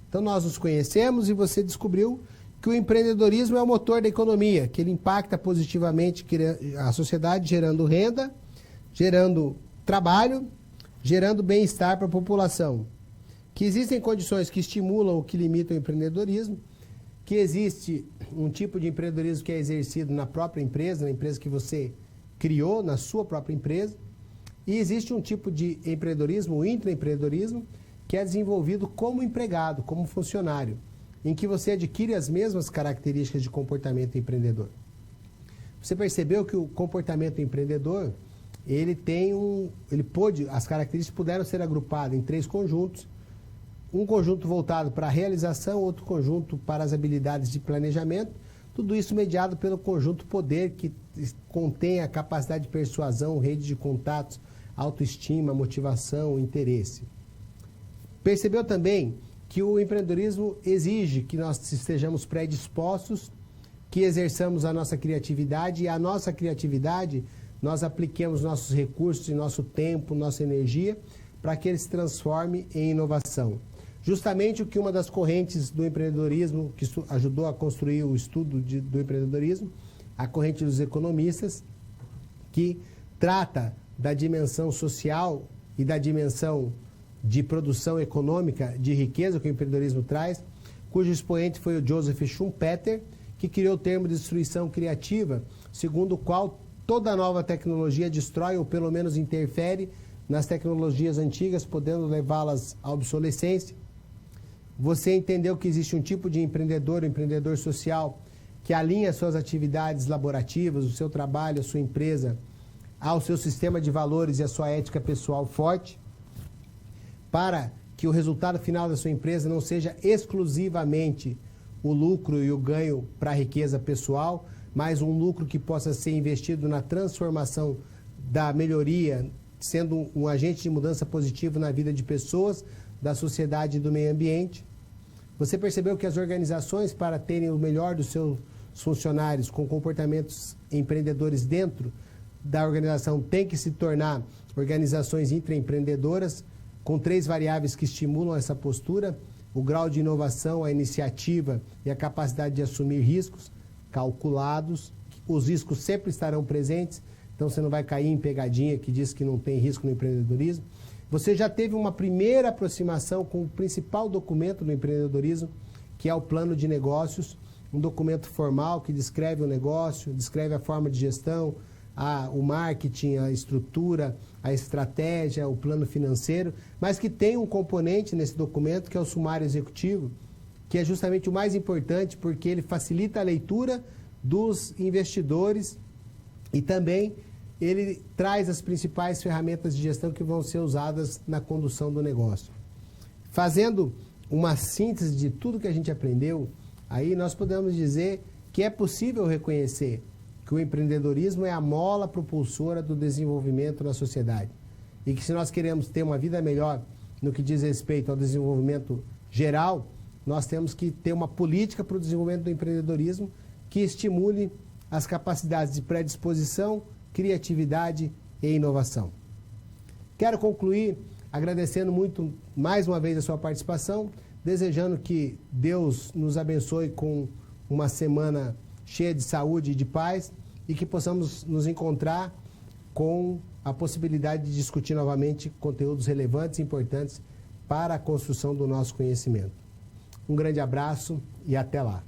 Então, nós nos conhecemos e você descobriu que o empreendedorismo é o motor da economia, que ele impacta positivamente a sociedade, gerando renda, gerando trabalho, gerando bem-estar para a população. Que existem condições que estimulam ou que limitam o empreendedorismo, que existe um tipo de empreendedorismo que é exercido na própria empresa, na empresa que você criou, na sua própria empresa, e existe um tipo de empreendedorismo, o intraempreendedorismo, que é desenvolvido como empregado, como funcionário, em que você adquire as mesmas características de comportamento empreendedor. Você percebeu que o comportamento empreendedor, as características puderam ser agrupadas em 3 conjuntos, um conjunto voltado para a realização, outro conjunto para as habilidades de planejamento, tudo isso mediado pelo conjunto poder, que contém a capacidade de persuasão, rede de contatos, autoestima, motivação, interesse. Percebeu também que o empreendedorismo exige que nós estejamos predispostos, que exerçamos a nossa criatividade, e a nossa criatividade nós apliquemos nossos recursos, nosso tempo, nossa energia, para que ele se transforme em inovação. Justamente o que uma das correntes do empreendedorismo, que ajudou a construir o estudo do empreendedorismo, a corrente dos economistas, que trata da dimensão social e da dimensão de produção econômica, de riqueza que o empreendedorismo traz, cujo expoente foi o Joseph Schumpeter, que criou o termo de destruição criativa, segundo o qual toda nova tecnologia destrói ou pelo menos interfere nas tecnologias antigas, podendo levá-las à obsolescência. Você entendeu que existe um tipo de empreendedor, o empreendedor social, que alinha suas atividades laborativas, o seu trabalho, a sua empresa, ao seu sistema de valores e a sua ética pessoal forte, para que o resultado final da sua empresa não seja exclusivamente o lucro e o ganho para a riqueza pessoal, mas um lucro que possa ser investido na transformação da melhoria, sendo um agente de mudança positiva na vida de pessoas, da sociedade e do meio ambiente. Você percebeu que as organizações, para terem o melhor dos seus funcionários com comportamentos empreendedores dentro da organização, têm que se tornar organizações intraempreendedoras, com 3 variáveis que estimulam essa postura: o grau de inovação, a iniciativa e a capacidade de assumir riscos calculados. Os riscos sempre estarão presentes, então você não vai cair em pegadinha que diz que não tem risco no empreendedorismo. Você já teve uma primeira aproximação com o principal documento do empreendedorismo, que é o plano de negócios, um documento formal que descreve o negócio, descreve a forma de gestão, o marketing, a estrutura, a estratégia, o plano financeiro, mas que tem um componente nesse documento que é o sumário executivo, que é justamente o mais importante porque ele facilita a leitura dos investidores e também ele traz as principais ferramentas de gestão que vão ser usadas na condução do negócio. Fazendo uma síntese de tudo que a gente aprendeu, aí nós podemos dizer que é possível reconhecer que o empreendedorismo é a mola propulsora do desenvolvimento na sociedade. E que se nós queremos ter uma vida melhor no que diz respeito ao desenvolvimento geral, nós temos que ter uma política para o desenvolvimento do empreendedorismo que estimule as capacidades de predisposição, criatividade e inovação. Quero concluir agradecendo muito mais uma vez a sua participação, desejando que Deus nos abençoe com uma semana cheia de saúde e de paz e que possamos nos encontrar com a possibilidade de discutir novamente conteúdos relevantes e importantes para a construção do nosso conhecimento. Um grande abraço e até lá.